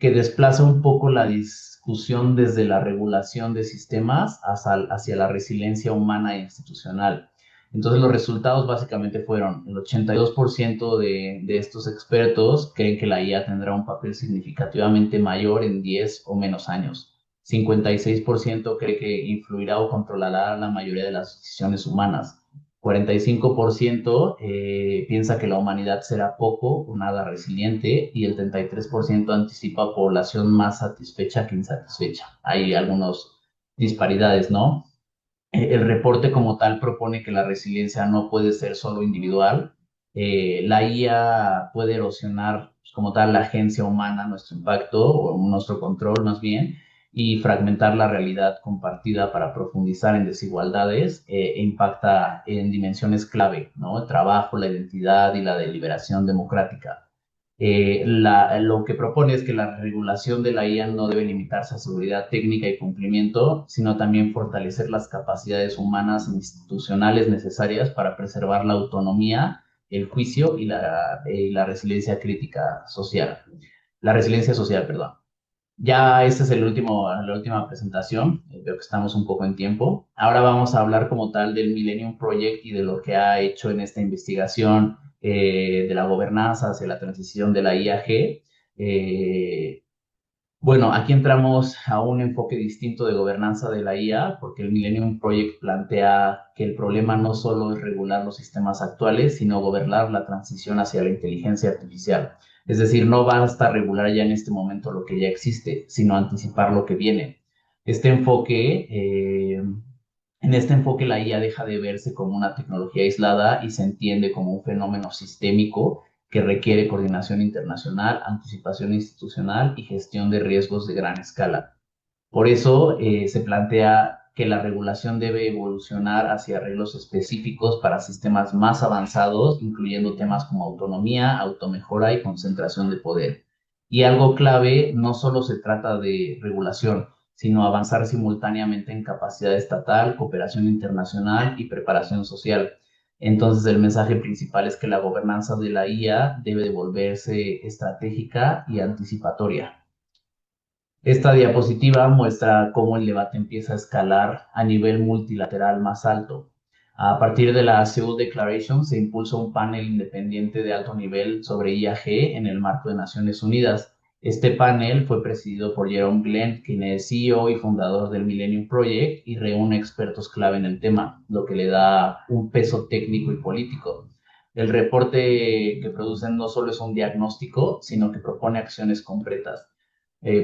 que desplaza un poco la discusión desde la regulación de sistemas hacia la resiliencia humana e institucional. Entonces los resultados básicamente fueron el 82% de estos expertos creen que la IA tendrá un papel significativamente mayor en 10 o menos años. 56% cree que influirá o controlará la mayoría de las decisiones humanas. 45% piensa que la humanidad será poco o nada resiliente y el 33% anticipa población más satisfecha que insatisfecha. Hay algunas disparidades, ¿no? El reporte como tal propone que la resiliencia no puede ser solo individual. La IA puede erosionar pues, como tal la agencia humana, nuestro impacto o nuestro control más bien, y fragmentar la realidad compartida para profundizar en desigualdades e impacta en dimensiones clave, ¿no? El trabajo, la identidad y la deliberación democrática. Lo que propone es que la regulación de la IA no debe limitarse a seguridad técnica y cumplimiento, sino también fortalecer las capacidades humanas e institucionales necesarias para preservar la autonomía el juicio y la resiliencia crítica social. La resiliencia social, perdón. Ya esta es la última presentación. Veo que estamos un poco en tiempo. Ahora vamos a hablar como tal del Millennium Project y de lo que ha hecho en esta investigación de la gobernanza hacia la transición de la IAG. Bueno, aquí entramos a un enfoque distinto de gobernanza de la IA, porque el Millennium Project plantea que el problema no solo es regular los sistemas actuales, sino gobernar la transición hacia la inteligencia artificial. Es decir, no basta regular ya en este momento lo que ya existe, sino anticipar lo que viene. Este enfoque, en este enfoque la IA deja de verse como una tecnología aislada y se entiende como un fenómeno sistémico que requiere coordinación internacional, anticipación institucional y gestión de riesgos de gran escala. Por eso se plantea que la regulación debe evolucionar hacia arreglos específicos para sistemas más avanzados, incluyendo temas como autonomía, automejora y concentración de poder. Y algo clave, no solo se trata de regulación, sino avanzar simultáneamente en capacidad estatal, cooperación internacional y preparación social. Entonces, el mensaje principal es que la gobernanza de la IA debe de volverse estratégica y anticipatoria. Esta diapositiva muestra cómo el debate empieza a escalar a nivel multilateral más alto. A partir de la Seoul Declaration se impulsa un panel independiente de alto nivel sobre IAG en el marco de Naciones Unidas. Este panel fue presidido por Jerome Glenn, quien es CEO y fundador del Millennium Project y reúne expertos clave en el tema, lo que le da un peso técnico y político. El reporte que producen no solo es un diagnóstico, sino que propone acciones concretas.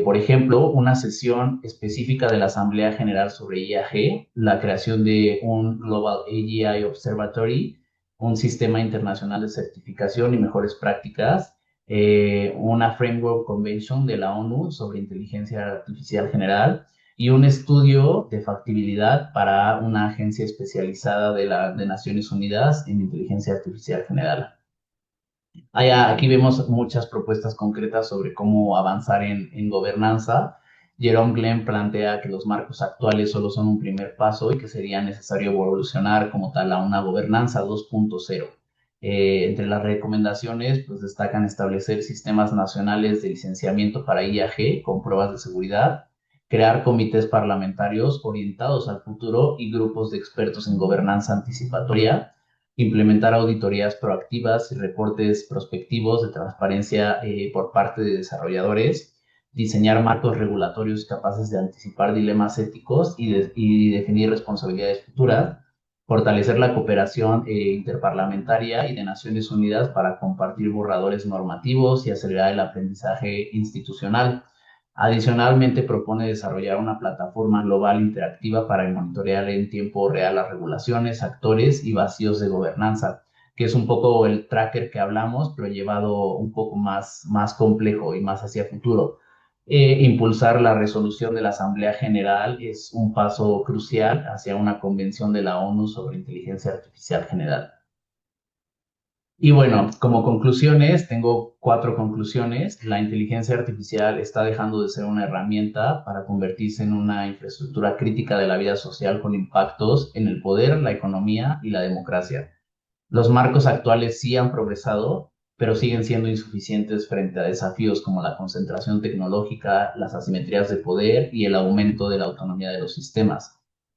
Por ejemplo, una sesión específica de la Asamblea General sobre IAG, la creación de un Global AGI Observatory, un sistema internacional de certificación y mejores prácticas, una Framework Convention de la ONU sobre inteligencia artificial general y un estudio de factibilidad para una agencia especializada de Naciones Unidas en inteligencia artificial general. Aquí vemos muchas propuestas concretas sobre cómo avanzar en gobernanza. Jerome Glenn plantea que los marcos actuales solo son un primer paso y que sería necesario evolucionar como tal a una gobernanza 2.0. Entre las recomendaciones, pues destacan establecer sistemas nacionales de licenciamiento para IAG con pruebas de seguridad, crear comités parlamentarios orientados al futuro y grupos de expertos en gobernanza anticipatoria, implementar auditorías proactivas y reportes prospectivos de transparencia por parte de desarrolladores, diseñar marcos regulatorios capaces de anticipar dilemas éticos y definir responsabilidades futuras, fortalecer la cooperación interparlamentaria y de Naciones Unidas para compartir borradores normativos y acelerar el aprendizaje institucional. Adicionalmente, propone desarrollar una plataforma global interactiva para monitorear en tiempo real las regulaciones, actores y vacíos de gobernanza, que es un poco el tracker que hablamos, pero llevado un poco más complejo y más hacia futuro. Impulsar la resolución de la Asamblea General es un paso crucial hacia una convención de la ONU sobre inteligencia artificial general. Y bueno, como conclusiones, tengo 4 conclusiones. La inteligencia artificial está dejando de ser una herramienta para convertirse en una infraestructura crítica de la vida social con impactos en el poder, la economía y la democracia. Los marcos actuales sí han progresado, pero siguen siendo insuficientes frente a desafíos como la concentración tecnológica, las asimetrías de poder y el aumento de la autonomía de los sistemas.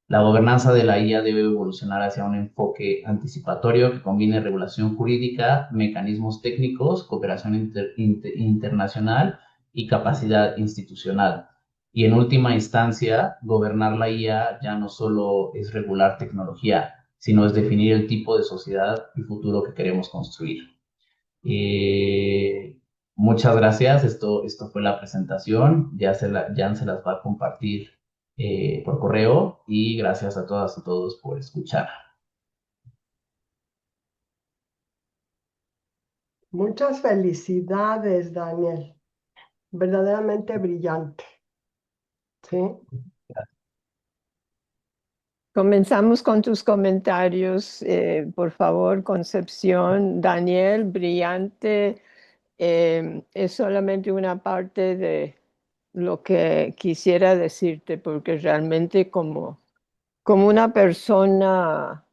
La gobernanza de la IA debe evolucionar hacia un enfoque anticipatorio que combine regulación jurídica, mecanismos técnicos, cooperación internacional y capacidad institucional. Y en última instancia, gobernar la IA ya no solo es regular tecnología, sino es definir el tipo de sociedad y futuro que queremos construir. Muchas gracias, esto fue la presentación, Jan se las va a compartir por correo y gracias a todas y todos por escuchar.
Muchas felicidades, Daniel. Verdaderamente brillante. ¿Sí?
Comenzamos con tus comentarios, por favor, Concepción. Daniel, brillante, es solamente una parte de lo que quisiera decirte, porque realmente como una persona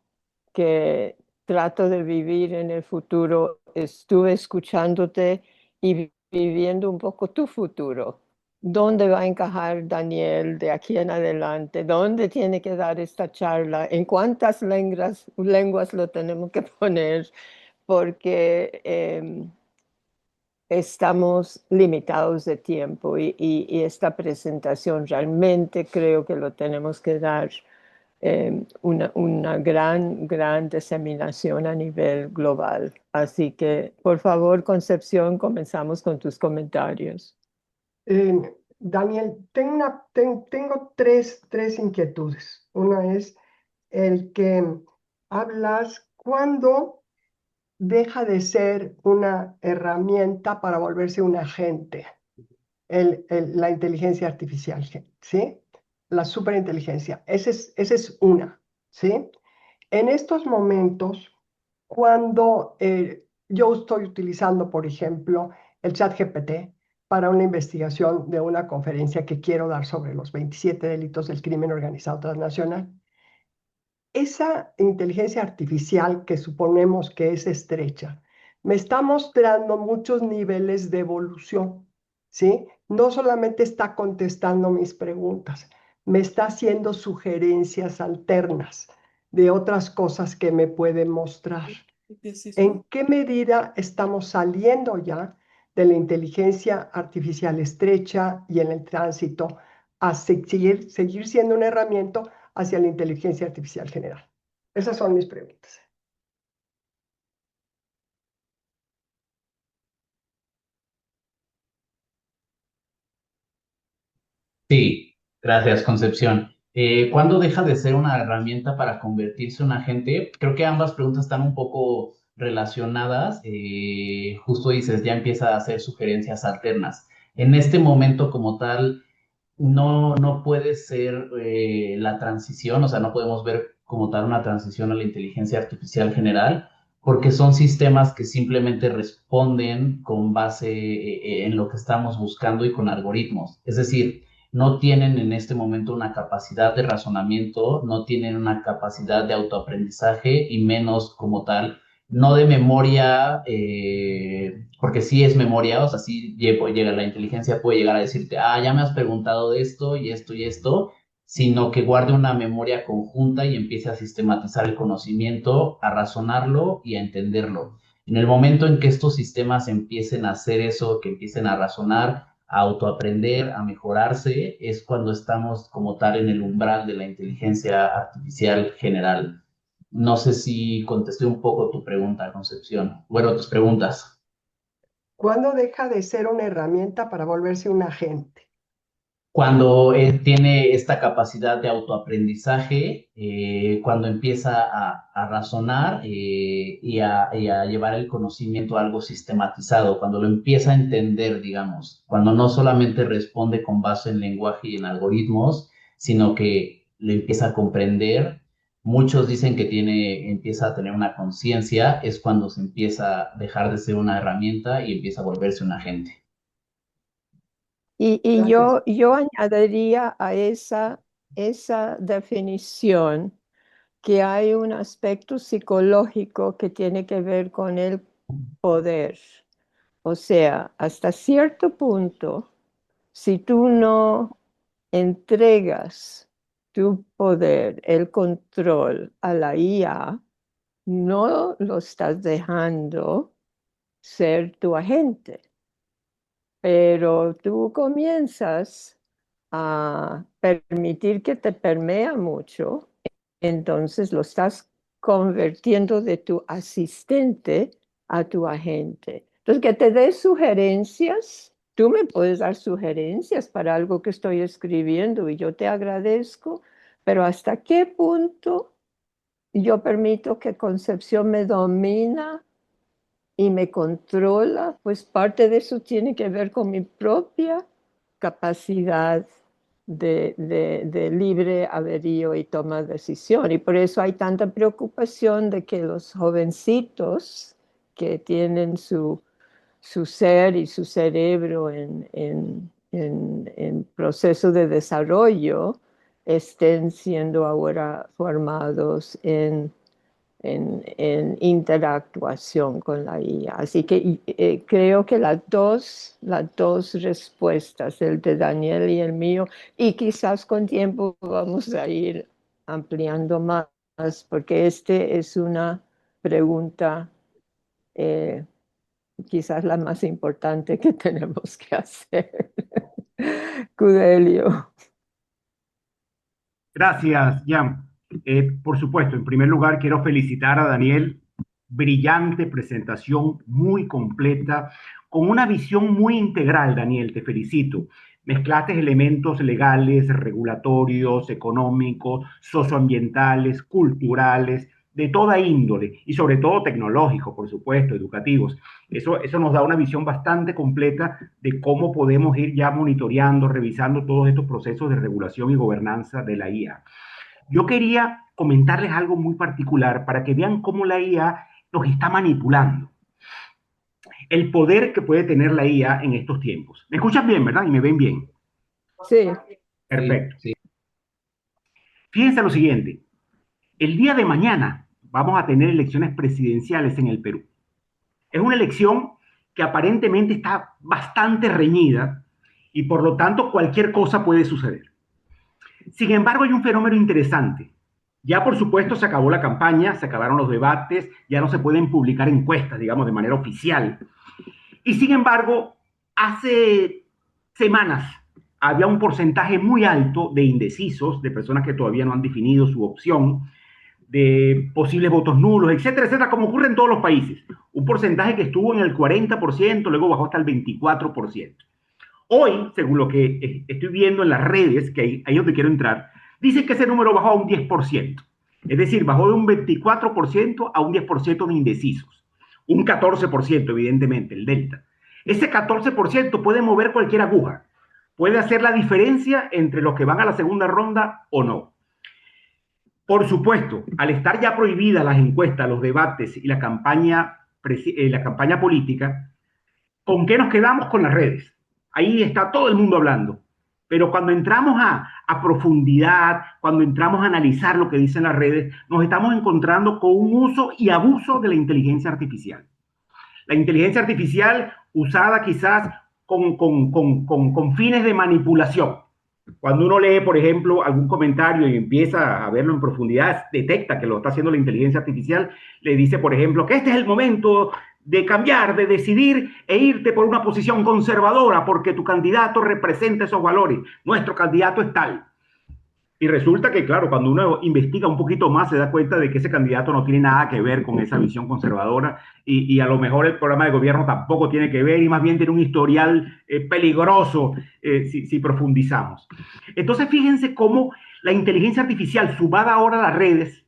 que trato de vivir en el futuro, estuve escuchándote y viviendo un poco tu futuro. ¿Dónde va a encajar Daniel de aquí en adelante? ¿Dónde tiene que dar esta charla? ¿En cuántas lenguas lo tenemos que poner? Porque estamos limitados de tiempo y esta presentación realmente creo que lo tenemos que dar una gran diseminación a nivel global. Así que, por favor, Concepción, comenzamos con tus comentarios.
Daniel, tengo tres inquietudes. Una es el que hablas cuando deja de ser una herramienta para volverse un agente, la inteligencia artificial, ¿sí? La superinteligencia. Esa es una, ¿sí? En estos momentos, cuando yo estoy utilizando, por ejemplo, el chat GPT para una investigación de una conferencia que quiero dar sobre los 27 delitos del crimen organizado transnacional, esa inteligencia artificial que suponemos que es estrecha, me está mostrando muchos niveles de evolución, ¿sí? No solamente está contestando mis preguntas, me está haciendo sugerencias alternas de otras cosas que me puede mostrar. ¿En qué medida estamos saliendo ya de la inteligencia artificial estrecha y en el tránsito a seguir siendo una herramienta hacia la inteligencia artificial general? Esas son mis preguntas.
Sí, gracias, Concepción. ¿Cuándo deja de ser una herramienta para convertirse en un agente? Creo que ambas preguntas están un poco relacionadas. Justo dices, ya empieza a hacer sugerencias alternas. En este momento como tal, no puede ser la transición, o sea, no podemos ver como tal una transición a la inteligencia artificial general, porque son sistemas que simplemente responden con base en lo que estamos buscando y con algoritmos. Es decir, no tienen en este momento una capacidad de razonamiento, no tienen una capacidad de autoaprendizaje y menos como tal, no de memoria, porque sí es memoria, o sea, sí llega la inteligencia, puede llegar a decirte, ah, ya me has preguntado de esto y esto y esto, sino que guarde una memoria conjunta y empiece a sistematizar el conocimiento, a razonarlo y a entenderlo. En el momento en que estos sistemas empiecen a hacer eso, que empiecen a razonar, a autoaprender, a mejorarse, es cuando estamos como tal en el umbral de la inteligencia artificial general. No sé si contesté un poco tu pregunta, Concepción. Bueno, tus preguntas.
¿Cuándo deja de ser una herramienta para volverse un agente?
Cuando tiene esta capacidad de autoaprendizaje, cuando empieza a razonar y a llevar el conocimiento a algo sistematizado, cuando lo empieza a entender, digamos, cuando no solamente responde con base en lenguaje y en algoritmos, sino que lo empieza a comprender. Muchos dicen que empieza a tener una conciencia, es cuando se empieza a dejar de ser una herramienta y empieza a volverse un agente.
Y
Gracias.
yo añadiría a esa definición que hay un aspecto psicológico que tiene que ver con el poder. O sea, hasta cierto punto, si tú no entregas tu poder, el control a la IA, no lo estás dejando ser tu agente, pero tú comienzas a permitir que te permea mucho, entonces lo estás convirtiendo de tu asistente a tu agente. Entonces, que te dé sugerencias, tú me puedes dar sugerencias para algo que estoy escribiendo y yo te agradezco, pero ¿hasta qué punto yo permito que Concepción me domina y me controla? Pues parte de eso tiene que ver con mi propia capacidad de libre albedrío y toma de decisión. Y por eso hay tanta preocupación de que los jovencitos que tienen su ser y su cerebro en proceso de desarrollo estén siendo ahora formados en interactuación con la IA. Así que creo que las dos respuestas, el de Daniel y el mío, y quizás con tiempo vamos a ir ampliando más, porque este es una pregunta quizás la más importante que tenemos que hacer. Cudelio.
Gracias, Jan. Por supuesto, en primer lugar, quiero felicitar a Daniel. Brillante presentación, muy completa, con una visión muy integral, Daniel, te felicito. Mezclaste elementos legales, regulatorios, económicos, socioambientales, culturales, de toda índole y sobre todo tecnológicos, por supuesto, educativos. Eso nos da una visión bastante completa de cómo podemos ir ya monitoreando, revisando todos estos procesos de regulación y gobernanza de la IA. Yo quería comentarles algo muy particular para que vean cómo la IA nos está manipulando. El poder que puede tener la IA en estos tiempos. ¿Me escuchan bien, verdad? Y me ven bien.
Sí.
Perfecto.
Sí.
Fíjense lo siguiente. El día de mañana vamos a tener elecciones presidenciales en el Perú. Es una elección que aparentemente está bastante reñida y por lo tanto cualquier cosa puede suceder. Sin embargo, hay un fenómeno interesante. Ya, por supuesto, se acabó la campaña, se acabaron los debates, ya no se pueden publicar encuestas, digamos, de manera oficial. Y sin embargo, hace semanas había un porcentaje muy alto de indecisos, de personas que todavía no han definido su opción, de posibles votos nulos, etcétera, etcétera, como ocurre en todos los países. Un porcentaje que estuvo en el 40%, luego bajó hasta el 24%. Hoy, según lo que estoy viendo en las redes, que ahí es donde quiero entrar, dice que ese número bajó a un 10%. Es decir, bajó de un 24% a un 10% de indecisos. Un 14%, evidentemente, el delta. Ese 14% puede mover cualquier aguja. Puede hacer la diferencia entre los que van a la segunda ronda o no. Por supuesto, al estar ya prohibidas las encuestas, los debates y la campaña política, ¿con qué nos quedamos? Con las redes. Ahí está todo el mundo hablando. Pero cuando entramos a profundidad, cuando entramos a analizar lo que dicen las redes, nos estamos encontrando con un uso y abuso de la inteligencia artificial. La inteligencia artificial usada quizás con fines de manipulación. Cuando uno lee, por ejemplo, algún comentario y empieza a verlo en profundidad, detecta que lo está haciendo la inteligencia artificial, le dice, por ejemplo, que este es el momento de cambiar, de decidir e irte por una posición conservadora porque tu candidato representa esos valores. Nuestro candidato es tal. Y resulta que, claro, cuando uno investiga un poquito más, se da cuenta de que ese candidato no tiene nada que ver con esa visión conservadora y a lo mejor el programa de gobierno tampoco tiene que ver y más bien tiene un historial peligroso si profundizamos. Entonces, fíjense cómo la inteligencia artificial, sumada ahora a las redes,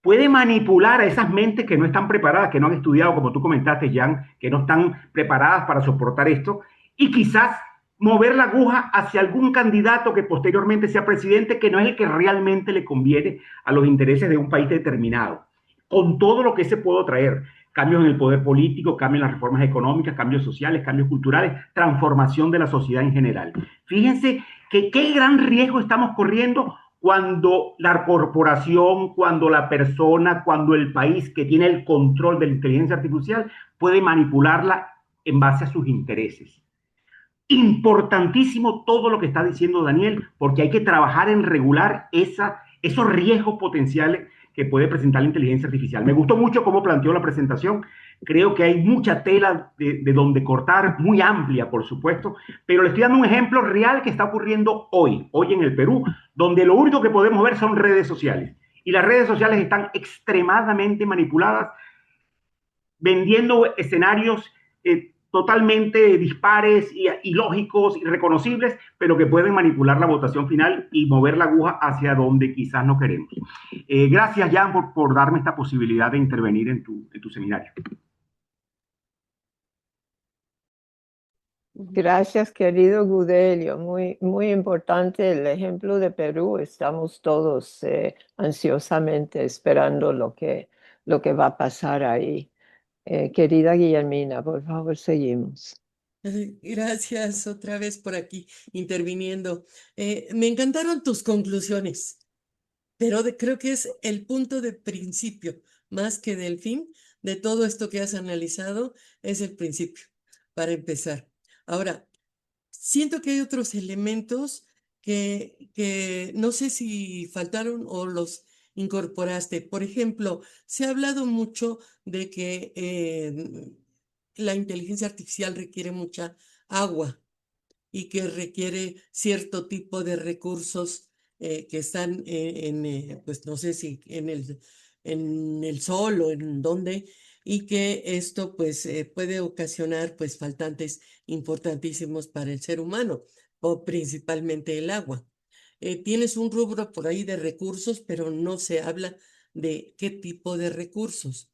puede manipular a esas mentes que no están preparadas, que no han estudiado, como tú comentaste, Jan, que no están preparadas para soportar esto, y quizás mover la aguja hacia algún candidato que posteriormente sea presidente, que no es el que realmente le conviene a los intereses de un país determinado. Con todo lo que se puede traer, cambios en el poder político, cambios en las reformas económicas, cambios sociales, cambios culturales, transformación de la sociedad en general. Fíjense que qué gran riesgo estamos corriendo cuando la corporación, cuando la persona, cuando el país que tiene el control de la inteligencia artificial puede manipularla en base a sus intereses. Importantísimo todo lo que está diciendo Daniel, porque hay que trabajar en regular esos riesgos potenciales que puede presentar la inteligencia artificial. Me gustó mucho cómo planteó la presentación. Creo que hay mucha tela de donde cortar, muy amplia, por supuesto, pero le estoy dando un ejemplo real que está ocurriendo hoy en el Perú, donde lo único que podemos ver son redes sociales. Y las redes sociales están extremadamente manipuladas, vendiendo escenarios totalmente dispares y lógicos y reconocibles, pero que pueden manipular la votación final y mover la aguja hacia donde quizás no queremos. Gracias, Jan, por darme esta posibilidad de intervenir en tu seminario.
Gracias, querido Gudelio. Muy, muy importante el ejemplo de Perú. Estamos todos ansiosamente esperando lo que va a pasar ahí. Querida Guillermina, por favor, seguimos.
Gracias otra vez por aquí interviniendo. Me encantaron tus conclusiones, pero creo que es el punto de principio. más que del fin de todo esto que has analizado, es el principio, para empezar. Ahora, siento que hay otros elementos que no sé si faltaron o los incorporaste. Por ejemplo, se ha hablado mucho de que la inteligencia artificial requiere mucha agua y que requiere cierto tipo de recursos que están pues no sé si en el sol o en dónde, y que esto pues puede ocasionar pues faltantes importantísimos para el ser humano, o principalmente el agua. Tienes un rubro por ahí de recursos, pero no se habla de qué tipo de recursos.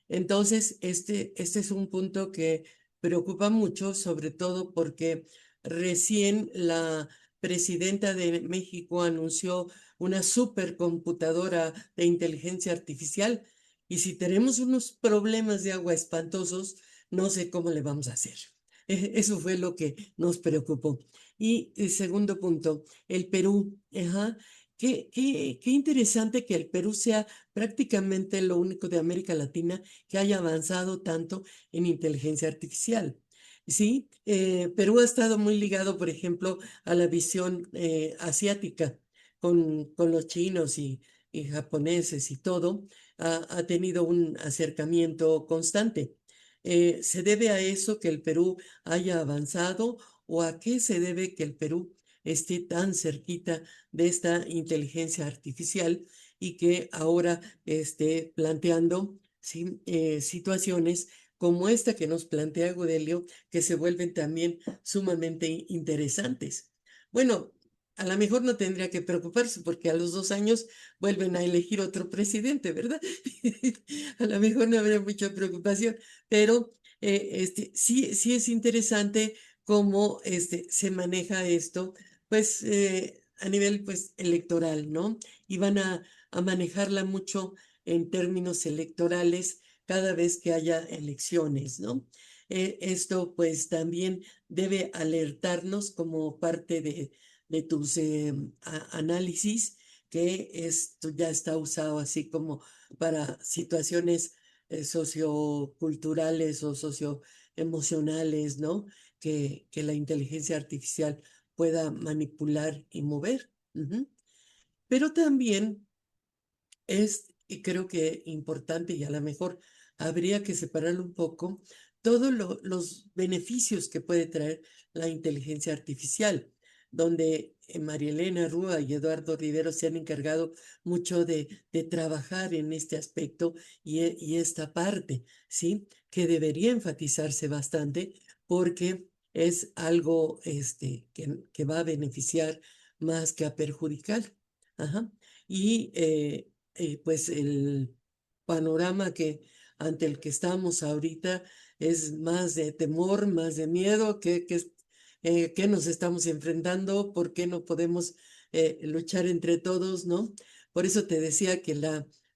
Entonces, este es un punto que preocupa mucho, sobre todo porque recién la presidenta de México anunció una supercomputadora de inteligencia artificial, y si tenemos unos problemas de agua espantosos, no sé cómo le vamos a hacer. Eso fue lo que nos preocupó. Y el segundo punto, el Perú. Ajá. Qué interesante que el Perú sea prácticamente lo único de América Latina que haya avanzado tanto en inteligencia artificial. Sí, Perú ha estado muy ligado, por ejemplo, a la visión asiática con los chinos y japoneses y todo. Ha tenido un acercamiento constante. ¿Se debe a eso que el Perú haya avanzado, o a qué se debe que el Perú esté tan cerquita de esta inteligencia artificial y que ahora esté planteando, ¿sí? Situaciones como esta que nos plantea Gudelio, que se vuelven también sumamente interesantes? Bueno, a lo mejor no tendría que preocuparse porque a los 2 años vuelven a elegir otro presidente, ¿verdad? A lo mejor no habría mucha preocupación, pero sí es interesante cómo se maneja esto, pues a nivel pues electoral, ¿no? Y van a manejarla mucho en términos electorales cada vez que haya elecciones, ¿no? Esto pues también debe alertarnos como parte de tus análisis, que esto ya está usado así como para situaciones socioculturales o socioemocionales, ¿no? Que la inteligencia artificial pueda manipular y mover. Ujú. Pero también y creo que importante, y a lo mejor habría que separarlo un poco, todos los beneficios que puede traer la inteligencia artificial, donde María Elena Rúa y Eduardo Rivero se han encargado mucho de trabajar en este aspecto y esta parte, ¿sí? Que debería enfatizarse bastante porque es algo que va a beneficiar más que a perjudicar. Ajá. Y pues el panorama ante el que estamos ahorita es más de temor, más de miedo, que nos estamos enfrentando, por qué no podemos luchar entre todos, ¿no? Por eso te decía que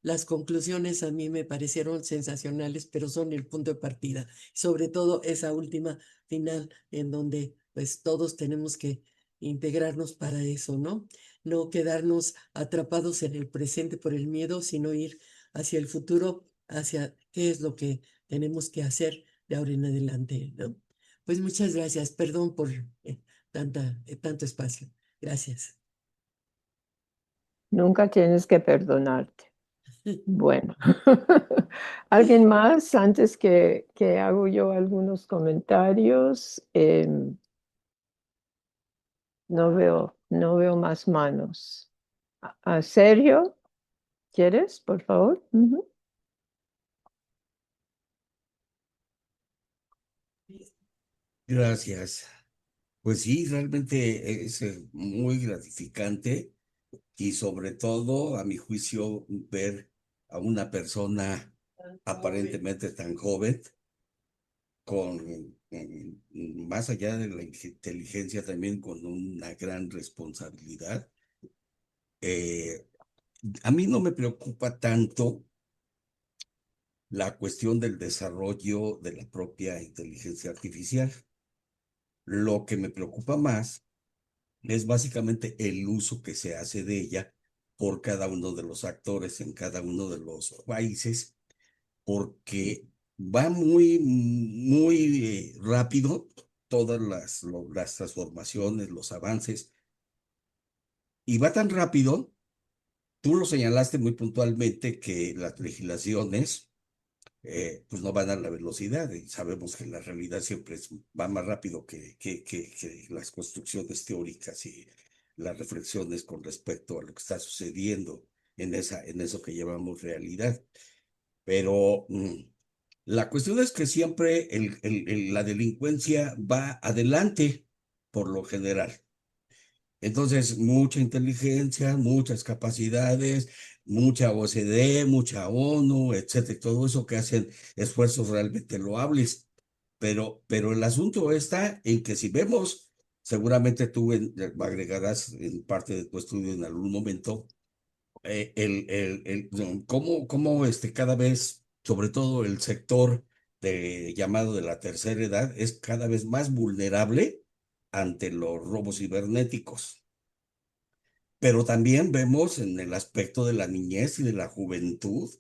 las conclusiones a mí me parecieron sensacionales, pero son el punto de partida, sobre todo esa última final en donde pues todos tenemos que integrarnos para eso, ¿no? No quedarnos atrapados en el presente por el miedo, sino ir hacia el futuro, hacia qué es lo que tenemos que hacer de ahora en adelante, ¿no? Pues muchas gracias, perdón por tanto espacio. Gracias.
Nunca tienes que perdonarte. Bueno, ¿alguien más antes que hago yo algunos comentarios? No veo más manos. Sergio, ¿quieres, por favor? Ujú.
Gracias. Pues sí, realmente es muy gratificante y sobre todo, a mi juicio, ver a una persona aparentemente tan joven, más allá de la inteligencia, también con una gran responsabilidad. Eh, a mí no me preocupa tanto la cuestión del desarrollo de la propia inteligencia artificial. Lo que me preocupa más es básicamente el uso que se hace de ella por cada uno de los actores en cada uno de los países porque va muy rápido todas las transformaciones, los avances, y va tan rápido, tú lo señalaste muy puntualmente, que las legislaciones pues no van a la velocidad, y sabemos que la realidad siempre va más rápido que las construcciones teóricas y las reflexiones con respecto a lo que está sucediendo en eso que llamamos realidad. Pero la cuestión es que siempre la delincuencia va adelante por lo general. Entonces, mucha inteligencia, muchas capacidades, mucha OCDE, mucha ONU, etcétera, todo eso que hacen esfuerzos realmente loables. Pero el asunto está en que si vemos, seguramente tú agregarás en parte de tu estudio en algún momento, no, cómo cada vez, sobre todo el sector llamado de la tercera edad, es cada vez más vulnerable ante los robos cibernéticos. Pero también vemos en el aspecto de la niñez y de la juventud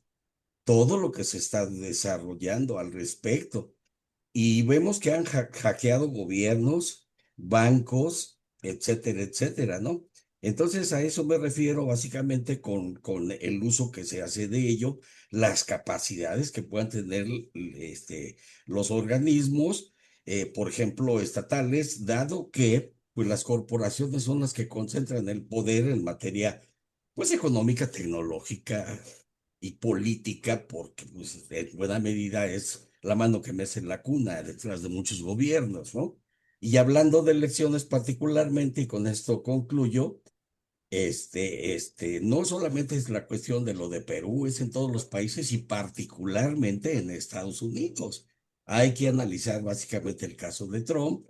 todo lo que se está desarrollando al respecto. Y vemos que han hackeado gobiernos, bancos, etcétera, etcétera, ¿no? Entonces a eso me refiero básicamente con el uso que se hace de ello, las capacidades que puedan tener los organismos, por ejemplo, estatales, dado que pues, las corporaciones son las que concentran el poder en materia pues, económica, tecnológica, y política, porque pues, en buena medida es la mano que mece en la cuna detrás de muchos gobiernos, ¿no? Y hablando de elecciones particularmente, y con esto concluyo, no solamente es la cuestión de lo de Perú, es en todos los países y particularmente en Estados Unidos. Hay que analizar básicamente el caso de Trump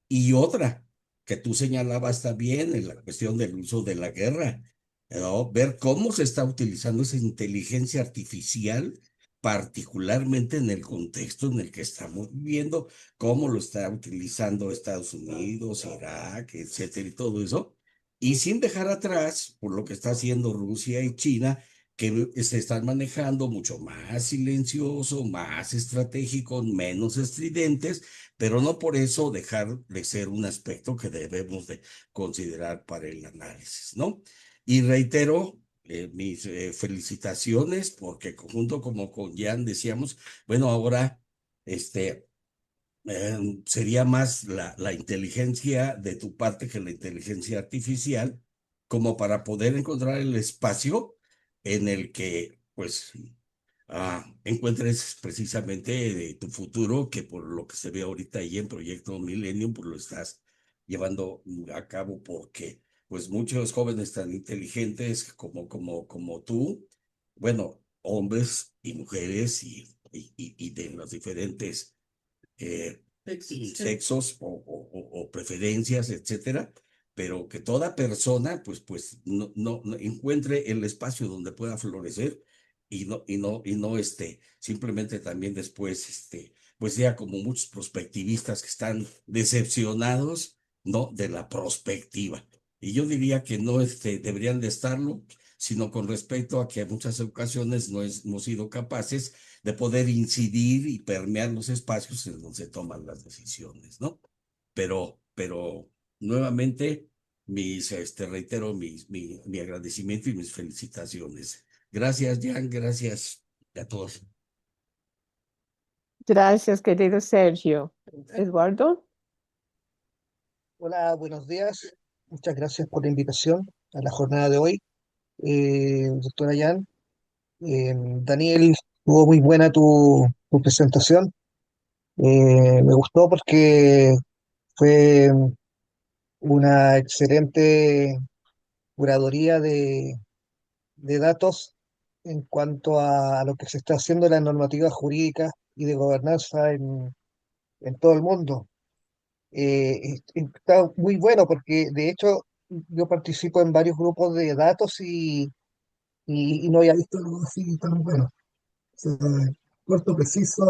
y otra que tú señalabas también en la cuestión del uso de la guerra, ¿no? Ver cómo se está utilizando esa inteligencia artificial, particularmente en el contexto en el que estamos viviendo, cómo lo está utilizando Estados Unidos, Irak, etcétera, y todo eso y sin dejar atrás por lo que está haciendo Rusia y China, que se están manejando mucho más silencioso, más estratégico, menos estridentes, pero no por eso dejar de ser un aspecto que debemos de considerar para el análisis, ¿no? Y reitero mis felicitaciones porque junto como con Jan decíamos, bueno, ahora este sería más la inteligencia de tu parte que la inteligencia artificial, como para poder encontrar el espacio en el que, pues, encuentres precisamente tu futuro, que por lo que se ve ahorita ahí en Proyecto Millennium, pues lo estás llevando a cabo porque, pues, muchos jóvenes tan inteligentes como tú, bueno, hombres y mujeres y de los diferentes sexos o preferencias, etcétera, pero que toda persona pues no encuentre el espacio donde pueda florecer y no simplemente también después pues sea como muchos prospectivistas que están decepcionados, ¿no? De la prospectiva. Y yo diría que no deberían de estarlo, sino con respecto a que en muchas ocasiones no hemos sido capaces de poder incidir y permear los espacios en donde se toman las decisiones, ¿no? Pero nuevamente, reitero mi agradecimiento y mis felicitaciones. Gracias, Jan, gracias a todos.
Gracias, querido Sergio. Eduardo.
Hola, buenos días. Muchas gracias por la invitación a la jornada de hoy, doctora Yan. Daniel, estuvo muy buena tu presentación. Me gustó porque fue una excelente curaduría de datos en cuanto a lo que se está haciendo en las normativas jurídicas y de gobernanza en todo el mundo. Está muy bueno porque de hecho yo participo en varios grupos de datos y no había visto algo así tan bueno. O sea, corto, preciso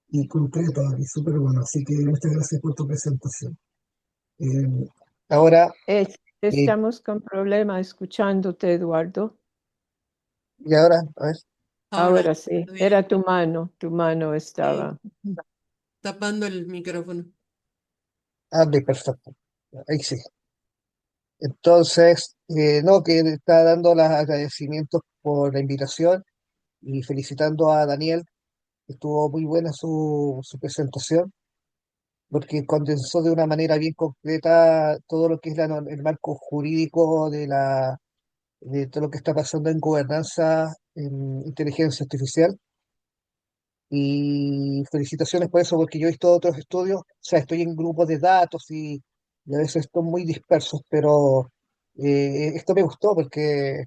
y concreto y súper bueno. Así que muchas gracias por tu presentación. Eh, ahora, eh,
Estamos con problema escuchándote, Eduardo.
y ahora, a ver.
Ahora,
Ahora sí,
está
era
bien.
tu mano
Sí,
estaba.
tapando el micrófono.
Perfecto. Ahí sí. Entonces, no, que está dando los agradecimientos por la invitación y felicitando a Daniel. Estuvo muy buena su presentación, porque condensó de una manera bien concreta todo lo que es el marco jurídico de todo lo que está pasando en gobernanza, en inteligencia artificial. Y felicitaciones por eso, porque yo he visto otros estudios, o sea, estoy en grupos de datos y a veces estoy muy dispersos, pero esto me gustó porque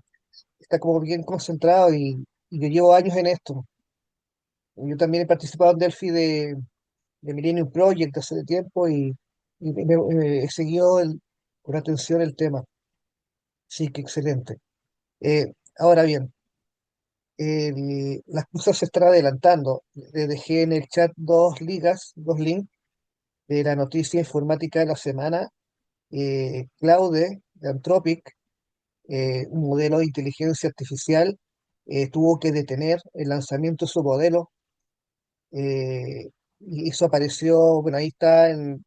está como bien concentrado y yo llevo años en esto. Yo también he participado en Delphi de Millennium Project hace tiempo he seguido con atención el tema. Sí, que excelente. Ahora bien, las cosas se están adelantando. Le dejé en el chat dos links de la noticia informática de la semana. Claude, de Anthropic, un modelo de inteligencia artificial, tuvo que detener el lanzamiento de su modelo. Y eso apareció, bueno, ahí está en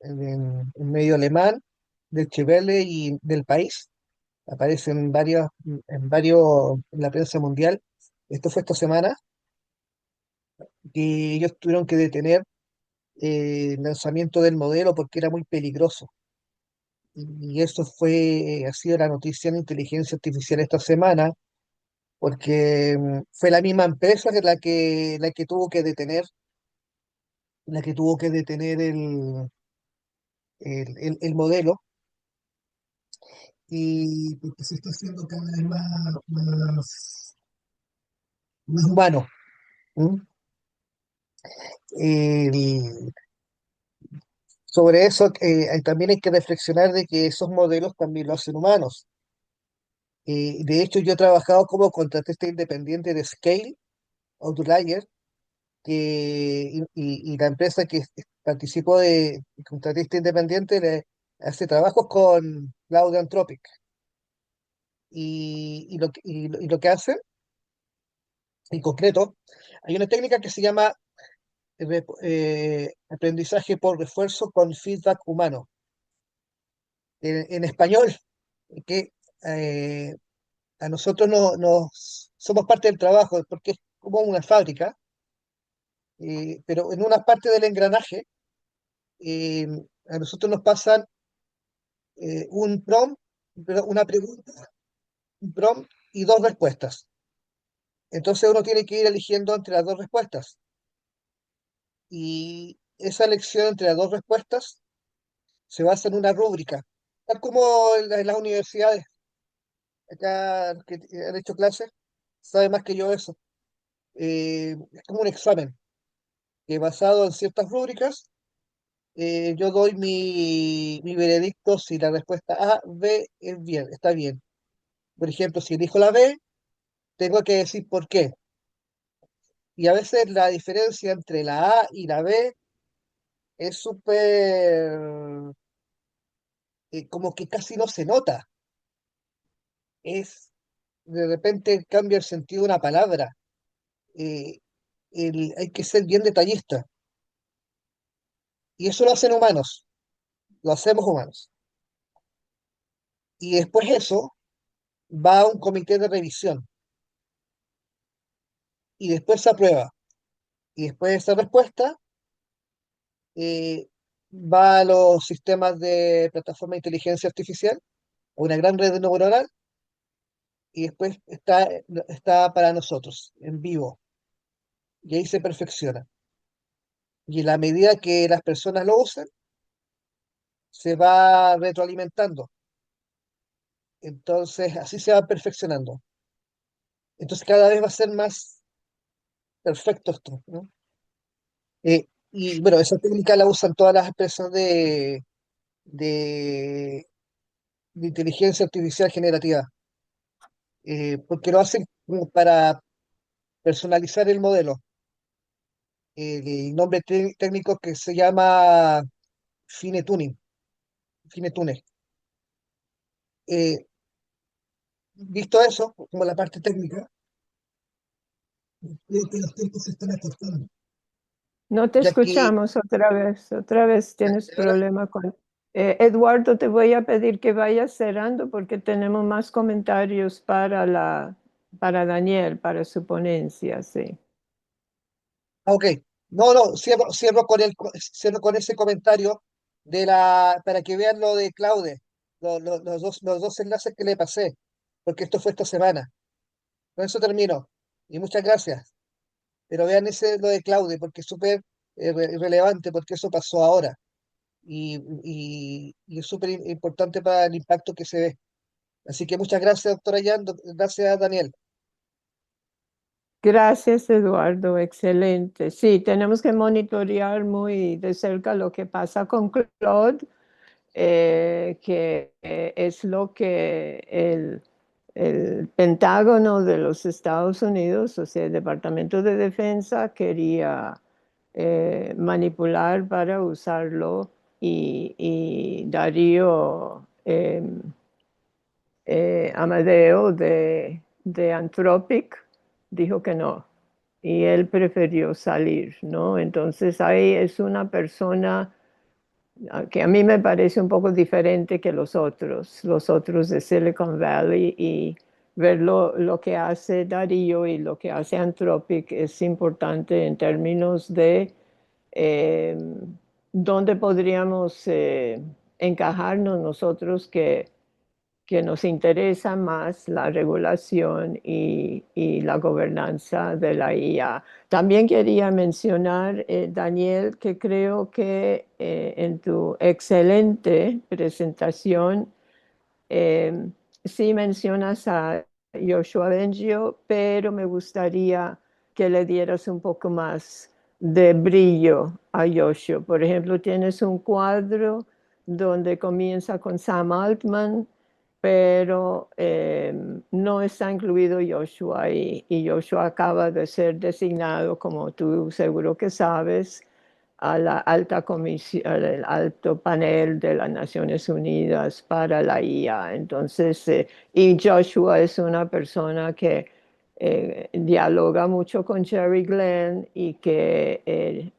medio alemán, del Chevelle y del país. Aparece en la prensa mundial. Esto fue esta semana, que ellos tuvieron que detener el lanzamiento del modelo porque era muy peligroso. Y eso ha sido la noticia en inteligencia artificial esta semana, porque fue la misma empresa la que tuvo que detener, el modelo, y porque se está haciendo cada vez más humano. ¿Mm? El- Sobre eso también hay que reflexionar de que esos modelos también lo hacen humanos. De hecho, yo he trabajado como contratista independiente de Scale, Outlier, y la empresa que participó de contratista independiente hace trabajos con Cloud Anthropic. Y lo que hacen, en concreto, hay una técnica que se llama aprendizaje por refuerzo con feedback humano. En español, que eh, a nosotros somos parte del trabajo, porque es como una fábrica, pero en una parte del engranaje, eh, a nosotros nos pasan un prompt, una pregunta, un prompt y dos respuestas. Entonces uno tiene que ir eligiendo entre las dos respuestas. Y esa elección entre las dos respuestas se basa en una rúbrica, tal como en las universidades. Acá los que han hecho clases saben más que yo eso. Es como un examen que basado en ciertas rúbricas, yo doy mi veredicto si la respuesta A, B es bien, está bien. Por ejemplo, si elijo la B, tengo que decir por qué. Y a veces la diferencia entre la A y la B es súper, como que casi no se nota. Es, de repente cambia el sentido de una palabra. Eh, hay que ser bien detallista. Y eso lo hacen humanos, lo hacemos humanos. Y después eso va a un comité de revisión y después se aprueba. Y después de esa respuesta, eh, va a los sistemas de plataforma de inteligencia artificial, o una gran red neuronal, y después está para nosotros, en vivo. Y ahí se perfecciona. Y en la medida que las personas lo usen, se va retroalimentando. Entonces, así se va perfeccionando. Entonces, cada vez va a ser más perfecto esto, ¿no? Y bueno, esa técnica la usan todas las empresas de, de inteligencia artificial generativa, porque lo hacen como para personalizar el modelo. El nombre técnico que se llama Fine Tuning, Fine Tune. Eh, Visto eso, como la parte técnica, Creo que los tiempos se están acortando,
No te
ya que,
escuchamos otra vez tienes
ahora,
problema con... Eduardo, te voy a pedir que vayas cerrando porque tenemos más comentarios para Daniel, para su ponencia, sí.
ok, no, no, cierro con ese comentario para que vean lo de Claude, los dos enlaces que le pasé, porque esto fue esta semana. Con eso termino. Y muchas gracias. Pero vean lo de Claude, porque es súper relevante, porque eso pasó ahora. Y es súper importante para el impacto que se ve. Así que muchas gracias, doctora Yan. Gracias, Daniel.
Gracias, Eduardo, excelente. Sí, tenemos que monitorear muy de cerca lo que pasa con Claude, que es lo que el Pentágono de los Estados Unidos, o sea, el Departamento de Defensa, quería manipular para usarlo y Darío Amadeo de Anthropic dijo que no y él prefirió salir, ¿no? Entonces ahí es una persona que a mí me parece un poco diferente que los otros de Silicon Valley y ver lo que hace Darío y lo que hace Anthropic es importante en términos de eh, dónde podríamos encajarnos nosotros que nos interesa más la regulación y la gobernanza de la IA. También quería mencionar, Daniel, que creo que en tu excelente presentación eh, sí mencionas a Joshua Bengio, pero me gustaría que le dieras un poco más de brillo a Joshua. Por ejemplo, tienes un cuadro donde comienza con Sam Altman, pero no está incluido Joshua y Joshua acaba de ser designado, como tú seguro que sabes, a la alta comisión, al alto panel de las Naciones Unidas para la IA. Entonces, y Joshua es una persona que dialoga mucho con Jerry Glenn y que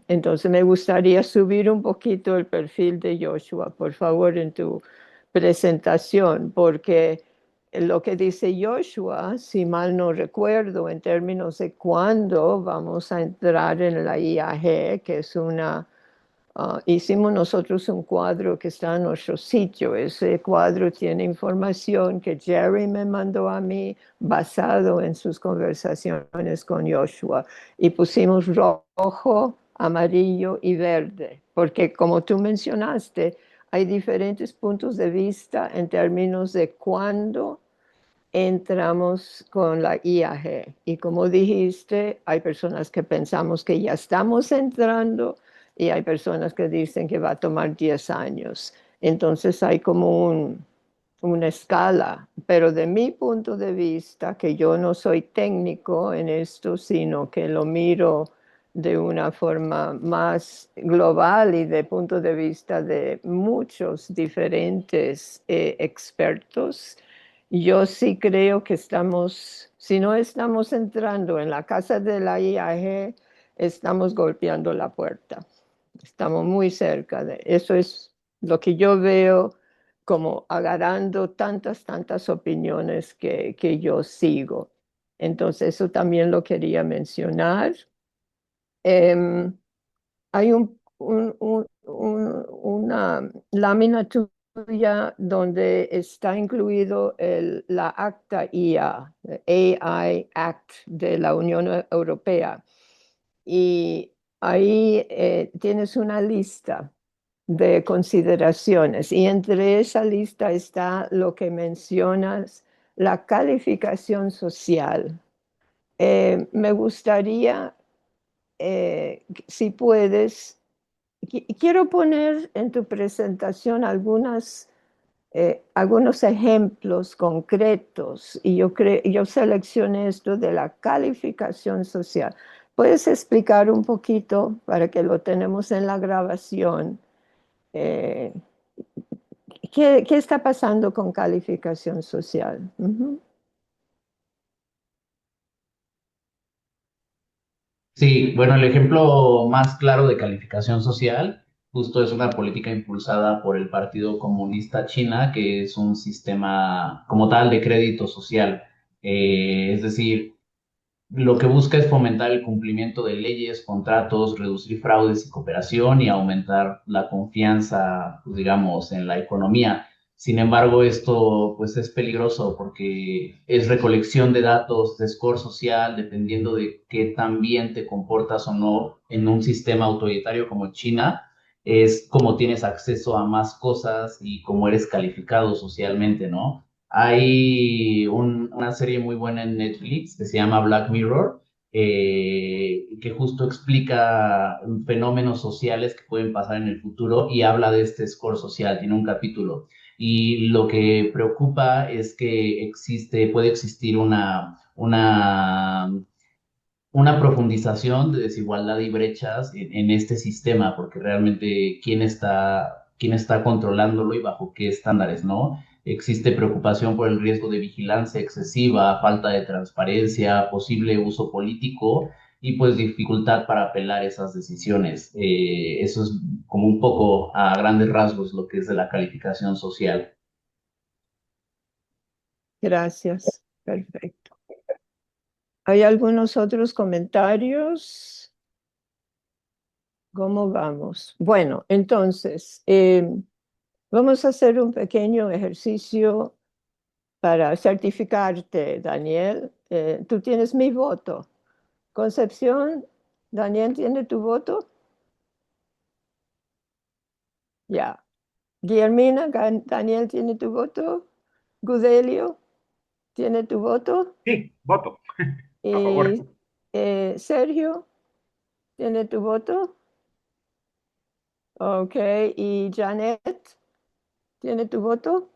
entonces me gustaría subir un poquito el perfil de Joshua, por favor, en tu presentación, porque lo que dice Joshua, si mal no recuerdo, en términos de cuándo vamos a entrar en la IAG, que es hicimos nosotros un cuadro que está en nuestro sitio. Ese cuadro tiene información que Jerry me mandó a mí basado en sus conversaciones con Joshua. Y pusimos rojo, amarillo y verde, porque como tú mencionaste, hay diferentes puntos de vista en términos de cuándo entramos con la IAG. Y como dijiste, hay personas que pensamos que ya estamos entrando y hay personas que dicen que va a tomar 10 años. Entonces hay como una escala, pero de mi punto de vista, que yo no soy técnico en esto, sino que lo miro de una forma más global y de punto de vista de muchos diferentes expertos, yo sí creo que estamos, si no estamos entrando en la casa de la IAG, estamos golpeando la puerta. Estamos muy cerca de eso. Es lo que yo veo como agarrando tantas opiniones que yo sigo. Entonces, eso también lo quería mencionar. Em, Hay una lámina tuya donde está incluido la ACTA IA, AI Act de la Unión Europea. Y ahí tienes una lista de consideraciones y entre esa lista está lo que mencionas, la calificación social. Me gustaría, si puedes, quiero poner en tu presentación algunos ejemplos concretos y yo seleccioné esto de la calificación social. ¿Puedes explicar un poquito para que lo tenemos en la grabación? eh, ¿Qué está pasando con calificación social? Ujú.
Sí, bueno, el ejemplo más claro de calificación social justo es una política impulsada por el Partido Comunista China, que es un sistema como tal de crédito social. Es decir, lo que busca es fomentar el cumplimiento de leyes, contratos, reducir fraudes y cooperación y aumentar la confianza, pues, digamos, en la economía. Sin embargo, esto pues es peligroso porque es recolección de datos de score social, dependiendo de qué tan bien te comportas o no en un sistema autoritario como China, es como tienes acceso a más cosas y cómo eres calificado socialmente, ¿no? Hay una serie muy buena en Netflix que se llama Black Mirror, que justo explica fenómenos sociales que pueden pasar en el futuro y habla de este score social, tiene un capítulo. Y lo que preocupa es que puede existir una profundización de desigualdad y brechas en este sistema, porque realmente quién está controlándolo y bajo qué estándares, ¿no? Existe preocupación por el riesgo de vigilancia excesiva, falta de transparencia, posible uso político y pues dificultad para apelar esas decisiones. Eso es como un poco a grandes rasgos lo que es de la calificación social.
Gracias. Perfecto. ¿Hay algunos otros comentarios? ¿Cómo vamos? Bueno, entonces, vamos a hacer un pequeño ejercicio para certificarte, Daniel. Tú tienes mi voto. Concepción, ¿Daniel tiene tu voto? Ya. Guillermina, ¿Daniel tiene tu voto? Gudelio, ¿tiene tu voto?
Sí, voto a favor.
Y Sergio, ¿tiene tu voto? Ok. ¿Y Janet, tiene tu voto?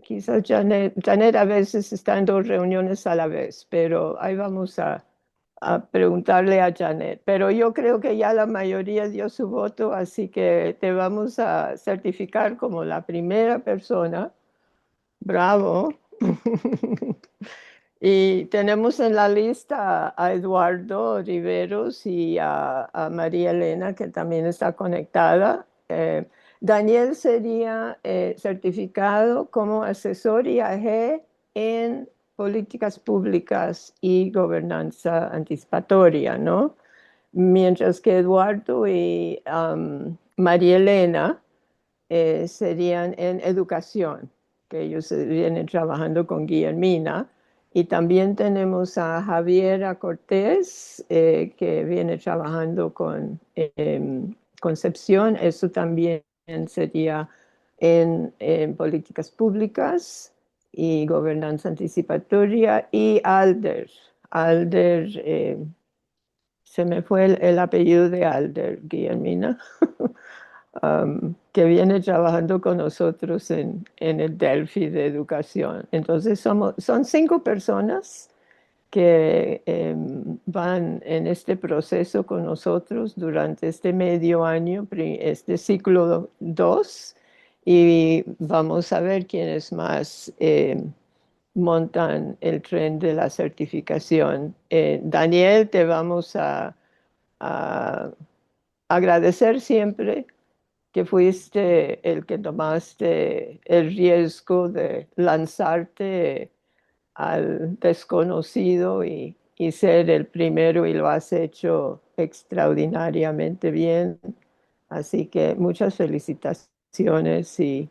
Quizás Janet a veces está en dos reuniones a la vez, pero ahí vamos a preguntarle a Janet. Pero yo creo que ya la mayoría dio su voto, así que te vamos a certificar como la primera persona. Bravo. Y tenemos en la lista a Eduardo Riveros y a María Elena, que también está conectada. Daniel sería certificado como asesor IAG en políticas públicas y gobernanza anticipatoria, ¿no? Mientras que Eduardo y María Elena serían en educación, que ellos vienen trabajando con Guillermina. Y también tenemos a Javiera Cortés, que viene trabajando con Concepción. Eso también sería en políticas públicas y gobernanza anticipatoria. Y Alder. Alder, se me fue el apellido de Alder, Guillermina. Que viene trabajando con nosotros en el Delphi de educación. Entonces son 5 personas que van en este proceso con nosotros durante este medio año, este ciclo 2, y vamos a ver quiénes más montan el tren de la certificación. Daniel, te vamos a agradecer siempre que fuiste el que tomaste el riesgo de lanzarte al desconocido y ser el primero, y lo has hecho extraordinariamente bien. Así que muchas felicitaciones y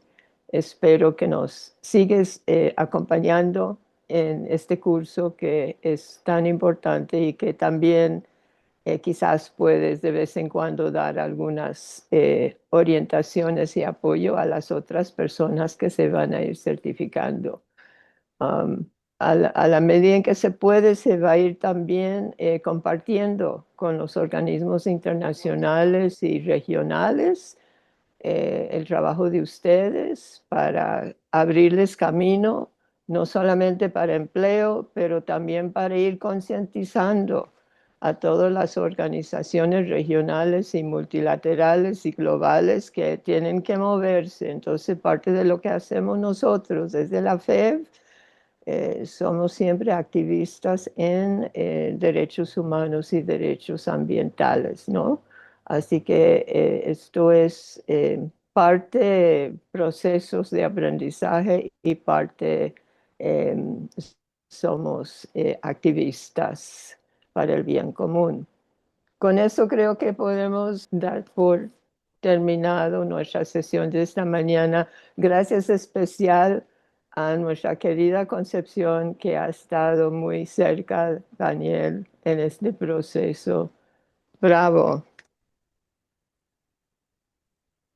espero que nos sigues acompañando en este curso que es tan importante y que también quizás puedes de vez en cuando dar algunas orientaciones y apoyo a las otras personas que se van a ir certificando. Um, a la medida en que se puede, se va a ir también compartiendo con los organismos internacionales y regionales el trabajo de ustedes para abrirles camino, no solamente para empleo, pero también para ir concientizando a todas las organizaciones regionales y multilaterales y globales que tienen que moverse. Entonces, parte de lo que hacemos nosotros desde la FEB somos siempre activistas en derechos humanos y derechos ambientales, ¿no? Así que esto es parte procesos de aprendizaje y parte eh, somos activistas para el bien común. Con eso creo que podemos dar por terminado nuestra sesión de esta mañana. Gracias especial a nuestra querida Concepción, que ha estado muy cerca, Daniel, en este proceso. Bravo.